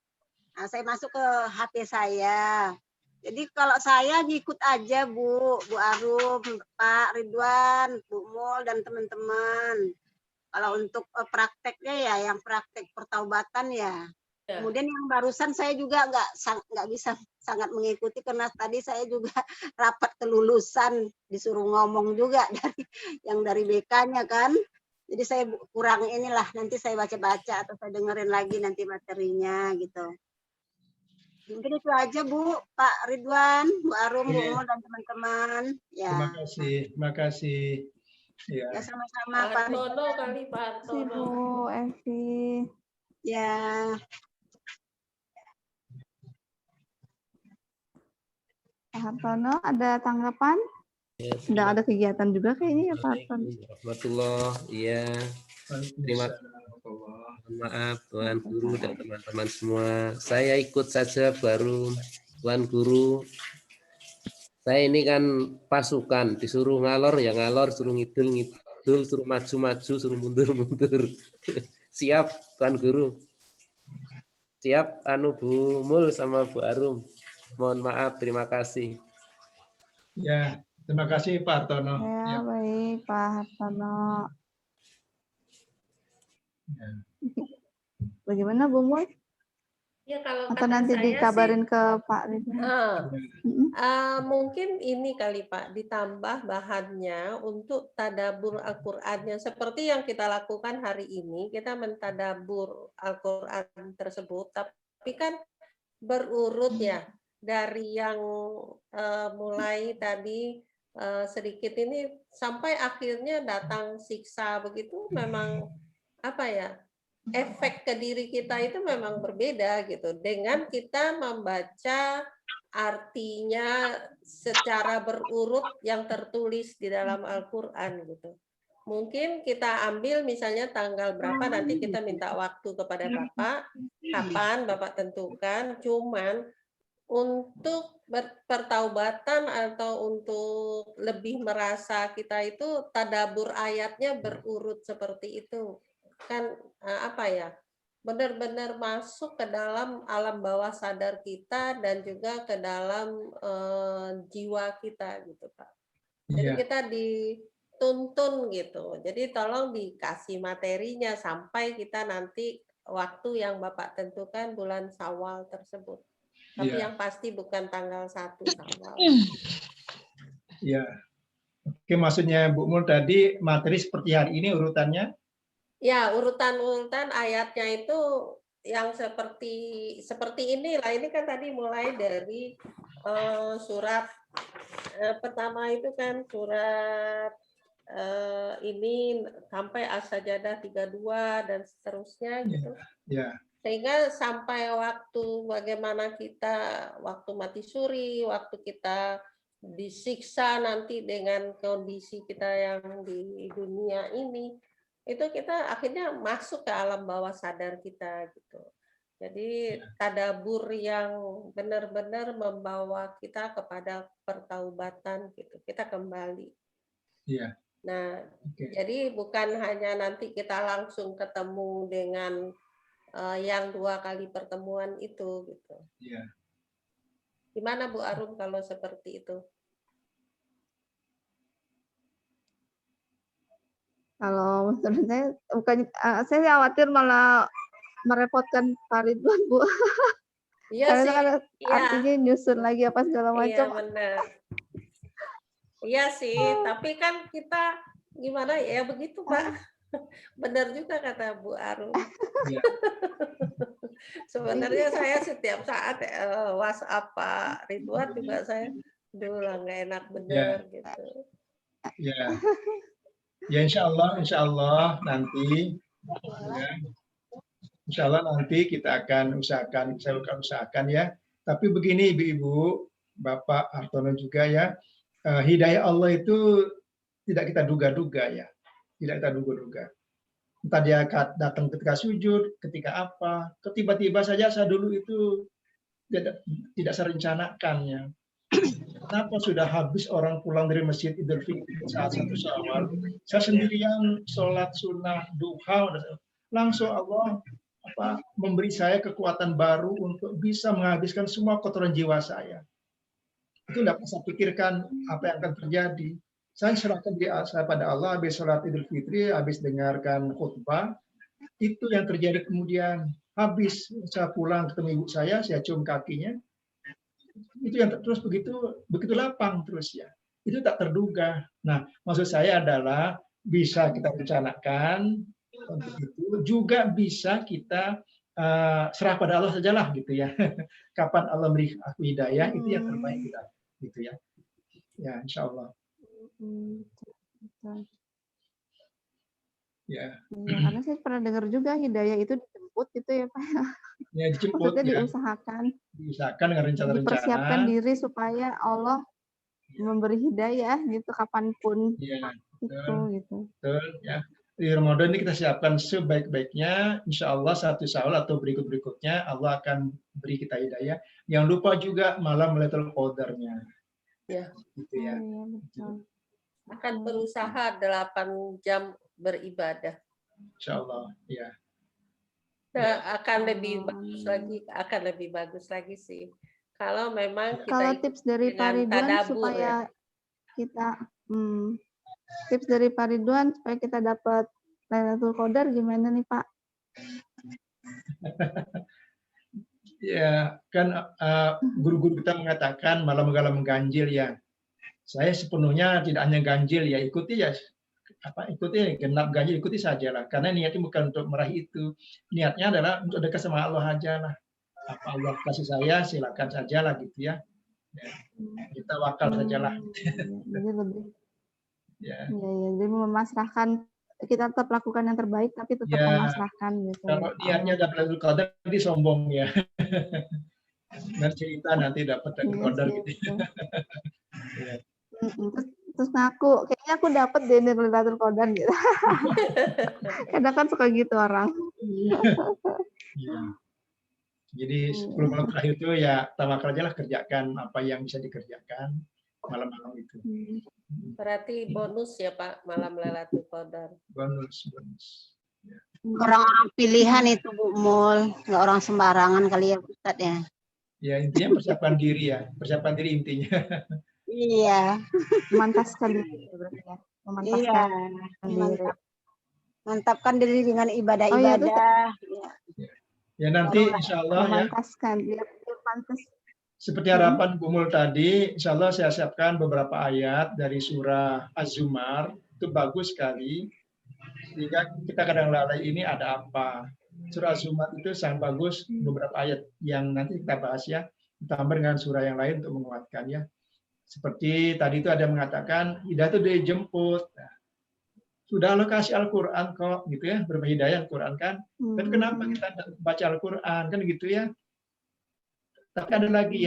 Nah, saya masuk ke HP saya. Jadi kalau saya ngikut aja Bu Arum, Pak Ridwan, Bu Mul dan teman-teman. Kalau untuk prakteknya ya, yang praktek pertaubatan ya. Kemudian yang barusan saya juga nggak bisa sangat mengikuti karena tadi saya juga rapat kelulusan, disuruh ngomong juga dari BK-nya kan. Jadi saya kurang inilah, nanti saya baca-baca atau saya dengerin lagi nanti materinya gitu. Mungkin itu aja Bu, Pak Ridwan, Bu Arum, Bu Mul dan teman-teman. Ya. Terima kasih. Ya sama-sama Pak Hartono kali Pak Hartono. Bu Evi. Ya. Pak Hartono ada tanggapan? Ya, Sudah ada kegiatan juga kayaknya ya Pak Hartono. Rahmatullah, iya. Terima maaf Tuan Guru dan teman-teman semua. Saya ikut saja baru Tuan Guru. Saya ini kan pasukan, disuruh ngalor ya ngalor, suruh ngidul, suruh maju-maju, suruh mundur-mundur. Siap Tuan Guru. Siap Bu Mul sama Bu Arum. Mohon maaf, terima kasih. Ya, terima kasih Pak Hartono. Ya, baik Pak Hartono. Ya. Bagaimana Bu Mul? Ya, kalau Atau kata nanti saya dikabarin sih, ke Pak Ridwan? mungkin ini kali Pak, ditambah bahannya untuk tadabur Al-Qur'annya seperti yang kita lakukan hari ini, kita mentadabur Al-Qur'an tersebut, tapi kan berurut ya, dari yang mulai tadi sedikit ini sampai akhirnya datang siksa begitu, memang apa ya, efek ke diri kita itu memang berbeda gitu dengan kita membaca artinya secara berurut yang tertulis di dalam Al-Qur'an gitu. Mungkin kita ambil misalnya tanggal berapa, nanti kita minta waktu kepada Bapak, kapan Bapak tentukan, cuman untuk pertaubatan atau untuk lebih merasa kita itu tadabur ayatnya berurut seperti itu. Kan apa ya, benar-benar masuk ke dalam alam bawah sadar kita dan juga ke dalam jiwa kita gitu Pak. Jadi kita dituntun gitu. Jadi tolong dikasih materinya sampai kita nanti waktu yang Bapak tentukan bulan Syawal tersebut. Tapi yang pasti bukan tanggal 1 Syawal. Ya. Oke, maksudnya Bu Mul tadi materi seperti hari ini urutannya? Ya, urutan-urutan ayatnya itu yang seperti inilah. Ini kan tadi mulai dari surat pertama itu kan surat ini sampai As-Sajdah 32 dan seterusnya gitu. Ya. Sehingga sampai waktu bagaimana kita waktu mati suri, waktu kita disiksa nanti dengan kondisi kita yang di dunia ini, itu kita akhirnya masuk ke alam bawah sadar kita gitu. Jadi tadabur yang benar-benar membawa kita kepada pertaubatan gitu. Kita kembali. Iya. Nah, jadi bukan hanya nanti kita langsung ketemu dengan yang 2 kali pertemuan itu gitu. Iya. Gimana Bu Arum kalau seperti itu? Kalau menurut saya bukan, saya khawatir malah merepotkan Pak Ridwan Bu. Iya Karena sih. kan artinya nyusun lagi apa segala macam. Iya benar. Iya sih, tapi kan kita gimana ya begitu Pak. Benar juga kata Bu Arum. Sebenarnya saya setiap saat WhatsApp Pak Ridwan juga saya dulu nggak enak benar gitu. Ya. Ya insya Allah nanti ya, insya Allah nanti kita akan usahakan, saya akan usahakan ya. Tapi begini Ibu-Ibu, Bapak Hartono juga ya, hidayah Allah itu tidak kita duga-duga ya, tidak kita duga-duga. Entah dia datang ketika sujud, ketika apa, tiba-tiba saja saya dulu itu tidak saya rencanakan ya. Kenapa sudah habis orang pulang dari masjid Idul Fitri saat 1 Syawal, saya sendirian sholat sunnah duha, langsung Allah memberi saya kekuatan baru untuk bisa menghabiskan semua kotoran jiwa saya. Itu tidak saya pikirkan apa yang akan terjadi. Saya serahkan diri saya pada Allah, habis sholat Idul Fitri, habis dengarkan khutbah, itu yang terjadi kemudian. Habis saya pulang ketemu ibu saya cium kakinya, itu yang terus begitu lapang terus ya. Itu tak terduga. Nah, maksud saya adalah bisa kita rencanakan untuk itu, juga bisa kita serah pada Allah sajalah gitu ya. Kapan Allah beri aku hidayah, itu yang terbaik kita gitu ya. Ya, insya Allah. Ya. Karena saya pernah dengar juga hidayah itu dijemput gitu ya Pak. Ya dijemput. Maksudnya ya. Diusahakan dengan rencana-rencana. Dipersiapkan diri supaya Allah memberi hidayah gitu kapanpun. Ya, gitu. Betul ya. Di Ramadan ini kita siapkan sebaik-baiknya. Insya Allah 1 Syawal atau berikut-berikutnya Allah akan beri kita hidayah. Jangan lupa juga malam Lailatul Qadarnya. Ya. Gitu ya. Oh, ya betul. Akan berusaha 8 jam beribadah. Insya Allah, ya. akan lebih bagus lagi sih. Kalau memang kita Kalau ikut tips dari Pak dengan Ridwan tadabbur supaya ya. kita tips dari Pak Ridwan supaya kita dapat Lailatul Qadar gimana nih Pak? Ya, kan guru-guru kita mengatakan malam-malam ganjil ya. Saya sepenuhnya tidak hanya ganjil ya, ikuti ya ikuti genap ganjil, ikuti saja lah. Karena niatnya bukan untuk meraih itu. Niatnya adalah untuk dekat sama Allah aja lah. Apa Allah kasih saya, silakan saja lah gitu ya. Kita wakal saja lah. Jadi lebih Ya. Jadi memasrahkan, kita tetap lakukan yang terbaik tapi tetap memasrahkan gitu. Kalau niatnya dapat Lailatul Qadar, jadi sombong ya. Dan cerita nanti dapat Lailatul Qadar gitu. Ya. Terus ngaku, kayaknya aku dapat deh Lailatul Qadar gitu. Kadang kan suka gitu orang. Ya. Jadi 10 malam terakhir itu ya tawakal aja lah, kerjakan apa yang bisa dikerjakan malam-malam itu. Berarti bonus ya Pak, malam Lailatul Qadar. Bonus. Ya. Orang-orang pilihan itu Bu Mul, nggak orang sembarangan kali ya Ustadz ya. Ya intinya persiapan diri ya, persiapan diri intinya. Iya. Memantaskan diri berarti ya. Memantaskan diri. Mantapkan diri dengan ibadah-ibadah. Ya nanti insya Allah memantaskan, ya. Seperti harapan Bu Mul tadi, insya Allah saya siapkan beberapa ayat dari surah Az-Zumar, itu bagus sekali. Sehingga kita kadang lalai ini ada apa. Surah Az-Zumar itu sangat bagus, beberapa ayat yang nanti kita bahas ya, ditambah dengan surah yang lain untuk menguatkan ya. Seperti tadi itu ada mengatakan, hidayah itu dijemput. Nah, sudah lokasi Al-Quran kok, gitu ya, berbagi hidayah Al-Quran kan. Tapi kenapa kita baca Al-Quran, kan gitu ya. Tapi ada lagi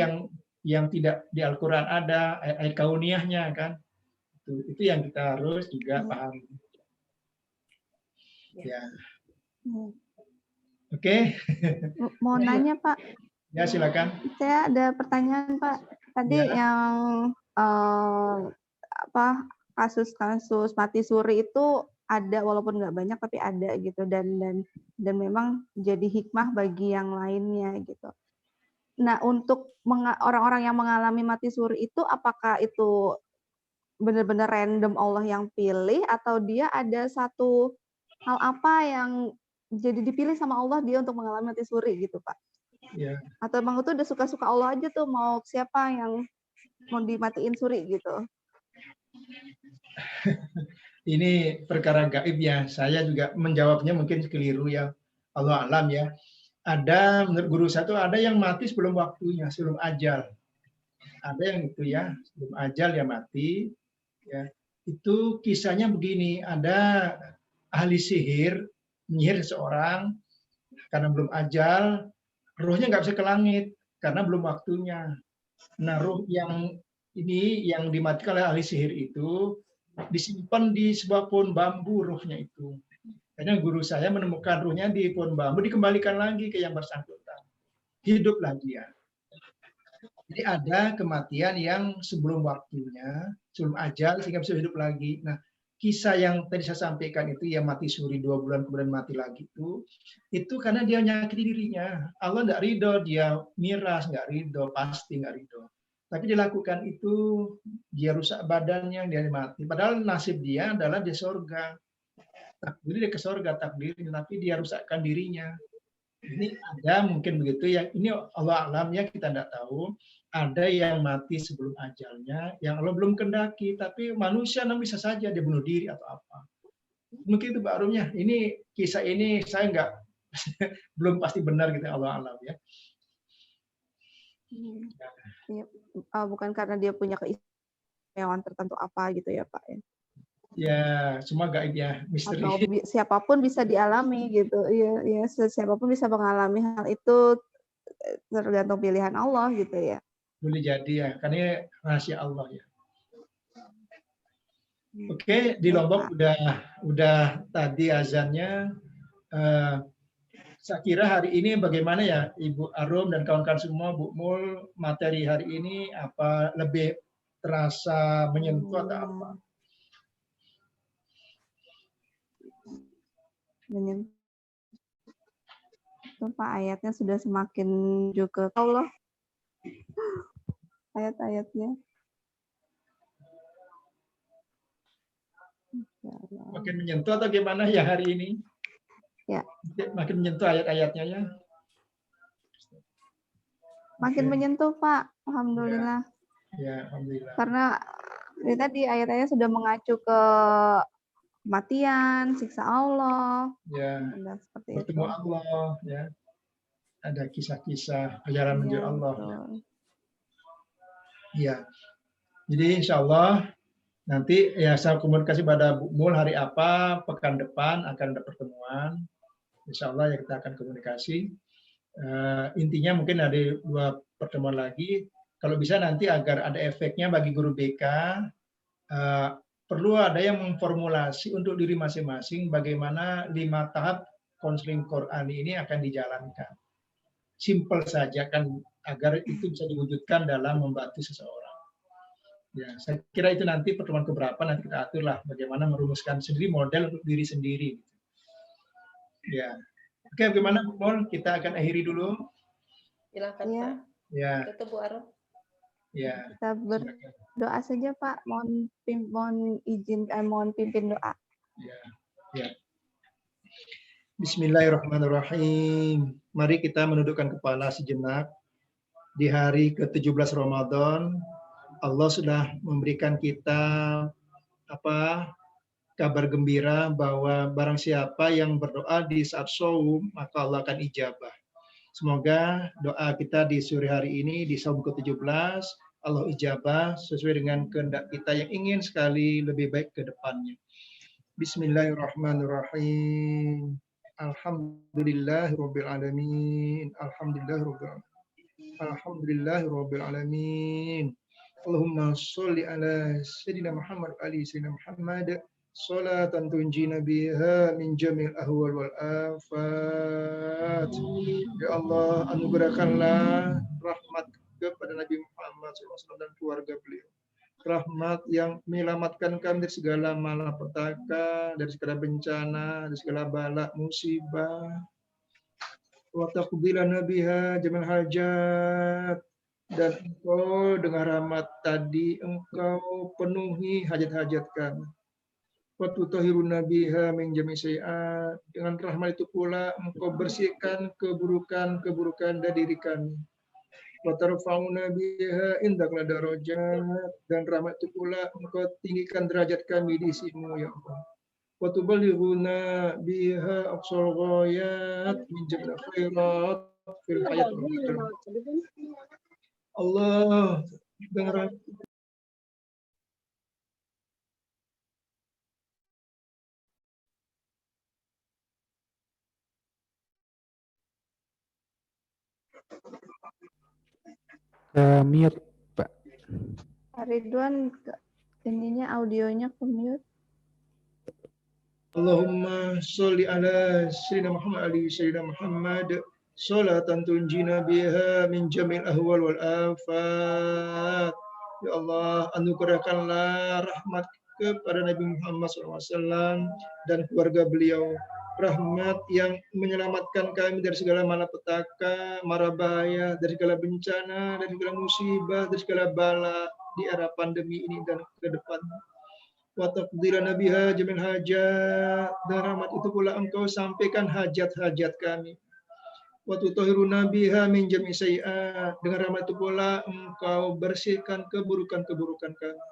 yang tidak di Al-Quran ada, ayat kauniyahnya kan. Itu yang kita harus juga pahami. Ya. Oke. Mau nanya Pak? Ya silakan. Saya ada pertanyaan Pak. Tadi yang kasus-kasus mati suri itu ada walaupun nggak banyak tapi ada gitu dan memang jadi hikmah bagi yang lainnya gitu. Nah untuk orang-orang yang mengalami mati suri itu apakah itu benar-benar random Allah yang pilih atau dia ada satu hal apa yang jadi dipilih sama Allah dia untuk mengalami mati suri gitu Pak? Ya. Atau emang itu udah suka-suka Allah aja tuh mau siapa yang mau dimatiin suri gitu? Ini perkara gaib ya. Saya juga menjawabnya mungkin keliru ya. Allah alam ya. Ada menurut guru saya tuh ada yang mati sebelum waktunya, sebelum ajal. Ada yang itu ya, sebelum ajal ya mati. Ya. Itu kisahnya begini, ada ahli sihir menyihir seseorang karena belum ajal, ruhnya nggak bisa ke langit karena belum waktunya. Nah, ruh yang ini yang dimatikan oleh ahli sihir itu disimpan di sebuah pohon bambu ruhnya itu. Karena guru saya menemukan ruhnya di pohon bambu, dikembalikan lagi ke yang bersangkutan. Hiduplah dia. Jadi ada kematian yang sebelum waktunya, sebelum ajal, sehingga bisa hidup lagi. Nah, kisah yang tadi saya sampaikan itu, yang mati suri 2 bulan kemudian mati lagi itu karena dia menyakiti dirinya. Allah nggak ridho, dia miras, nggak ridho, pasti nggak ridho. Tapi dilakukan itu, dia rusak badannya, dia mati. Padahal nasib dia adalah di surga. Takdir dia ke surga takdirnya, tapi dia rusakkan dirinya. Ini ada mungkin begitu ya. Ini Allah alamnya kita tidak tahu. Ada yang mati sebelum ajalnya, yang Allah belum kendaki. Tapi manusia bisa saja dia bunuh diri atau apa. Mungkin itu barunya. Ini kisah ini saya nggak belum pasti benar gitu Allah alam ya. Bukan karena dia punya keistimewaan tertentu apa gitu ya Pak ya. Ya, semua gaib ya, misteri. Atau siapapun bisa dialami gitu. Ya, siapapun bisa mengalami hal itu tergantung pilihan Allah gitu ya. Boleh jadi ya, karena rahasia Allah ya. Oke, di Lombok udah tadi azannya. Saya kira hari ini bagaimana ya Ibu Arum dan kawan-kawan semua, Bu Mul, materi hari ini apa lebih terasa menyentuh atau apa? Tuh Pak, ayatnya sudah semakin juga Allah. Ayat-ayatnya. Makin menyentuh atau gimana ya hari ini? Ya. Makin menyentuh ayat-ayatnya ya. Makin menyentuh Pak, alhamdulillah. Ya, alhamdulillah. Karena tadi ayat-ayatnya sudah mengacu ke kematian, siksa Allah. Ya. Dan seperti Bertemu itu. Allah ya. Ada kisah-kisah perjalanan menuju Allah. Ya. Jadi insya Allah nanti ya saya komunikasi pada Bu Mul hari apa pekan depan akan ada pertemuan. Insya Allah ya kita akan komunikasi. Intinya mungkin ada 2 pertemuan lagi. Kalau bisa nanti agar ada efeknya bagi guru BK, perlu ada yang memformulasi untuk diri masing-masing bagaimana 5 tahap konseling Quran ini akan dijalankan. Simple saja kan agar itu bisa diwujudkan dalam membantu seseorang. Ya, saya kira itu nanti pertemuan keberapa nanti kita aturlah bagaimana merumuskan sendiri model untuk diri sendiri. Ya, oke, bagaimana Bu Mul? Kita akan akhiri dulu. Silakan Ya. Pak. Ya. Itu Bu Arum. Ya. Kita berdoa saja Pak. Mohon pimpin doa. Ya. Ya. Bismillahirrahmanirrahim. Mari kita menundukkan kepala sejenak. Di hari ke-17 Ramadan, Allah sudah memberikan kita kabar gembira bahwa barang siapa yang berdoa di saat shaum maka Allah akan ijabah. Semoga doa kita di sore hari ini di shaum ke-17 Allah ijabah sesuai dengan kehendak kita yang ingin sekali lebih baik ke depannya. Bismillahirrahmanirrahim. Alhamdulillahirabbil alamin. Alhamdulillahirabbil alamin. Allahumma sholli ala sayyidina Muhammad ali sayyidina Muhammad salatan tunjina biha min jamil ahwal wal afat. Ya Allah, anugerahkanlah rahmat kepada Nabi Muhammad SAW dan keluarga beliau. Rahmat yang menyelamatkan kami dari segala malapetaka, dari segala bencana, dari segala bala musibah. Wa taqbilana biha jamal hajat. Dan Engkau dengan rahmat tadi Engkau penuhi hajat-hajat kami. Wa tutahhiruna biha min jami' sayi'at. Dengan rahmat itu pula Engkau bersihkan keburukan-keburukan dari diri kami. Wa tarfa'una biha indaka darajat. Dan rahmat itu pula Engkau tinggikan derajat kami di sisi-Mu ya Allah. Wa tuballighuna biha aqsal ghayat min jami' khairat fil hayat wal akhirah. Allah dengan mute Pak. Pak Ridwan, ininya audionya ke mute. Allahumma sholli ala sayyidina Muhammad ali sayyidina Muhammad salatan tunjina biha min jamil ahwal wal afat. Ya Allah, anugerahkanlah rahmat kepada Nabi Muhammad SAW dan keluarga beliau. Rahmat yang menyelamatkan kami dari segala malapetaka, mara bahaya, dari segala bencana, dari segala musibah, dari segala bala di era pandemi ini dan ke depan. Wa taqdirana biha jamil hajat. Dan rahmat itu pula Engkau sampaikan hajat-hajat kami. Wa tutahhiruna biha min jami' sayi'at. Dengan rahmat itu pula Engkau bersihkan keburukan-keburukan kami.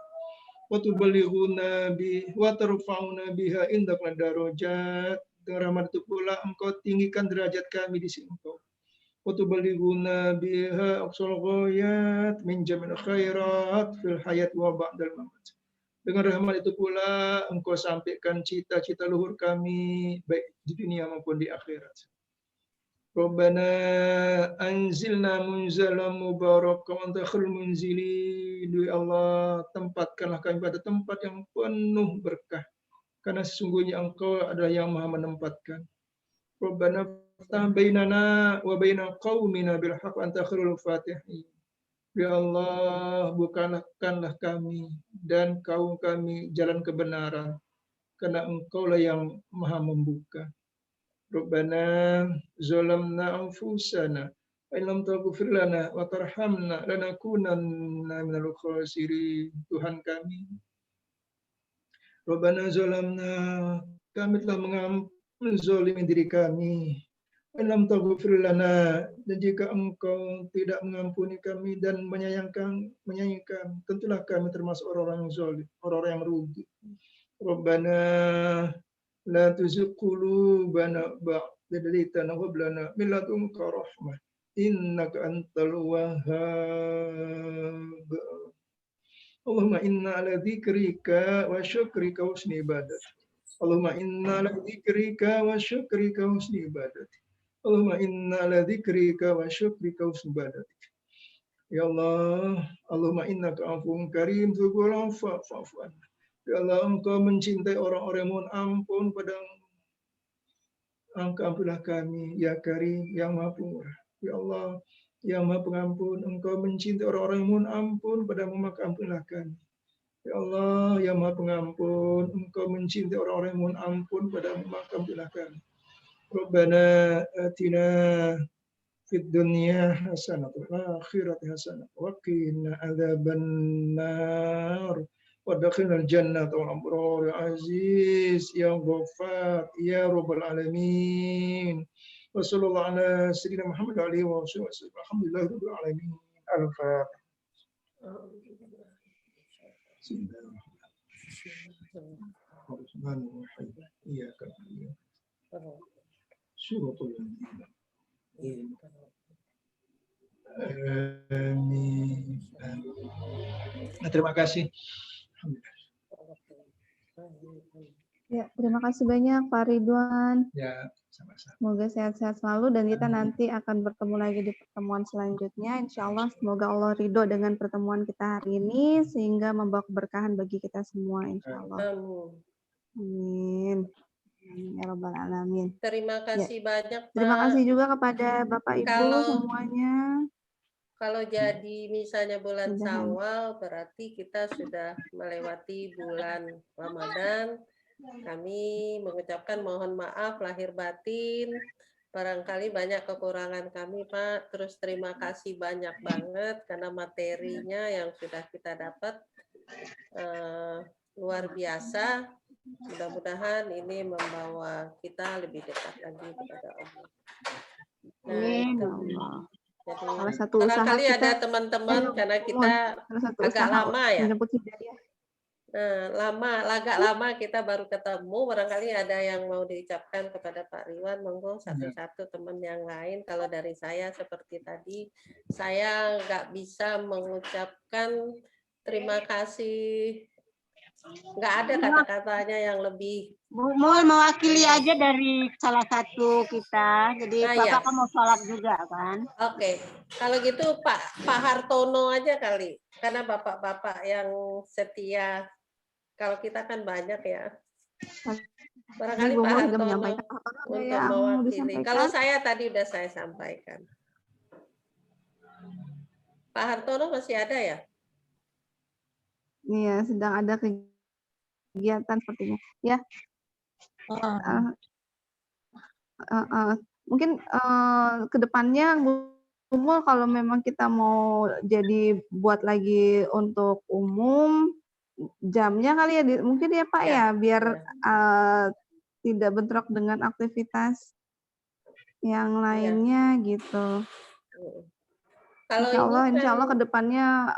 Wa tuballighuna bi wa tarfa'una biha indaka darajat. Dengan rahmat itu pula Engkau tinggikan derajat kami di sisi Engkau. Wa tuballighuna biha aqsal ghayat min jami' khairat fil hayat wa ba'dal mamat. Dengan rahmat itu pula Engkau sampaikan cita-cita luhur kami baik di dunia maupun di akhirat. Rabbana anzilna munzalan mubarakan wa anta khairul munzilin. Ya Allah, tempatkanlah kami pada tempat yang penuh berkah. Karena sesungguhnya Engkau adalah yang Maha menempatkan. Rabbana ftah bainana wa baina qaumina bil haqq wa anta khairul fatihin. Ya Allah, bukakanlah kami dan kaum kami jalan kebenaran, karena Engkaulah yang Maha membuka. Rabbana zalamna anfusana wa illam taghfir lana wa tarhamna lanakunanna minal khasirin. Tuhan kami, Rabbana zalamna, kami telah menzalimi diri kami. Alam taghfir lana, dan jika engkau tidak mengampuni kami dan menyayangkan, tentulah kami termasuk orang-orang yang zalim, orang-orang yang rugi. Rabbana la tuzigh qulubana ba'da idh hadaytana wa hab lana min ladunka rahmah innaka antal wahhab. Allahumma inna ala dzikrika wa syukrika wa husni ibadat. Allahumma inna ala dzikrika wa syukrika wa husni ibadat. Allahumma inna ala dzikrika wa syukrika wa husni ibadat. Ya Allah, Allahumma innaka afuwwun karim tuhibbul afwa fa'fu anna. Ya Allah, engkau mencintai orang-orang yang mohon ampun padamu. Engkau ampunilah kami, ya Karim, yang maha pemurah. Ya Allah, yang maha pengampun, engkau mencintai orang-orang yang mohon ampun padamu, maka ampunilah kami. Ya Allah, yang maha pengampun, engkau mencintai orang-orang yang mohon ampun padamu, maka ampunilah kami. Rabbana atina fid dunya hasanah wa akhirati hasanah wa qina adzabannar. Wadkhilnal jannata wal abrar ya aziz ya ghaffar ya rabbal alamin. Wa sallallahu ala sayyidina Muhammad wa alihi wa sahbihi. Alhamdulillahi rabbil alamin. Al-Fatihah. Bismillahirrahmanirrahim. Iyyaka na'budu wa Suratul Amin. Nah, terima kasih. Ya, terima kasih banyak Pak Ridwan. Ya, sama-sama. Semoga sehat-sehat selalu dan kita nanti akan bertemu lagi di pertemuan selanjutnya. Insya Allah semoga Allah ridho dengan pertemuan kita hari ini sehingga membawa keberkahan bagi kita semua. Insya Allah. Amin. Ya Rabbal Alamin. Terima kasih banyak Pak. Terima kasih juga kepada Bapak Ibu semuanya. Kalau jadi misalnya bulan Syawal berarti kita sudah melewati bulan Ramadan. Kami mengucapkan mohon maaf lahir batin. Barangkali banyak kekurangan kami Pak. Terus terima kasih banyak banget karena materinya yang sudah kita dapat luar biasa. Mudah-mudahan ini membawa kita lebih dekat lagi kepada Allah. Nah, jadi barangkali ada teman-teman karena kita agak lama ya. Agak lama kita baru ketemu. Barangkali ada yang mau diucapkan kepada Pak Ridwan. Monggo satu-satu teman yang lain. Kalau dari saya seperti tadi, saya nggak bisa mengucapkan terima kasih. Nggak ada kata-katanya yang lebih. Mau mewakili aja dari salah satu kita. Jadi Bapak kan mau sholat juga kan? Oke. Kalau gitu Pak Hartono aja kali. Karena bapak-bapak yang setia. Kalau kita kan banyak ya. Barangkali Pak Hartono untuk mewakili. Kalau saya tadi udah saya sampaikan. Pak Hartono masih ada ya? Iya, sedang ada kegiatan sepertinya. Ya. Mungkin ke depannya Gumul kalau memang kita mau jadi buat lagi untuk umum jamnya kali ya mungkin ya Pak ya biar tidak bentrok dengan aktivitas yang lainnya gitu. Insya Allah ke depannya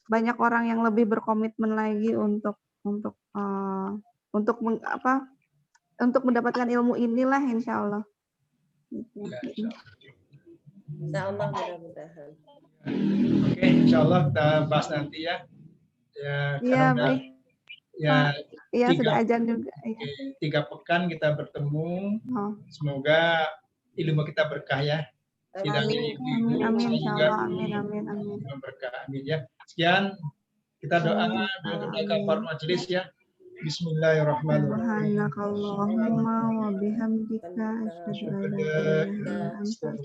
banyak orang yang lebih berkomitmen lagi untuk mendapatkan ilmu inilah insya Allah. Insya Allah mudah-mudahan. Oke, insya Allah kita bahas nanti ya. Iya baik. Iya sudah ajan juga. 3 pekan kita bertemu. Semoga ilmu kita berkah ya. Amin. Amin. Insya Allah. Amin. Berkah. Amin ya. Sekian kita doa kafar majelis ya. Bismillahirrahmanirrahim. Subhanakallahumma wa bihamdika asyhadu an la ilaha illa anta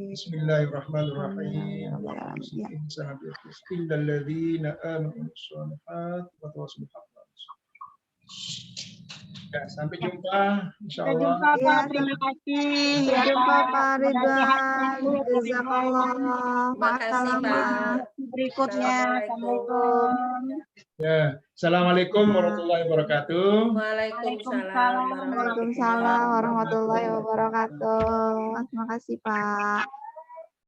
Bismillahirrahmanirrahim. Illal ladzina amanu wa tawassaw bil haqqi. Ya, sampai jumpa, insya Sampai Allah. jumpa Pak, terima kasih. Sampai Ya jumpa Pak, Pak Ridwan. mudah-mudahan Jazakallah. Makasih Ma'assalamah. Pak. berikutnya. Assalamualaikum. Assalamualaikum. Ya, assalamualaikum warahmatullahi wabarakatuh. Waalaikumsalam Waalaikumsalam warahmatullahi wabarakatuh. Terima kasih Pak.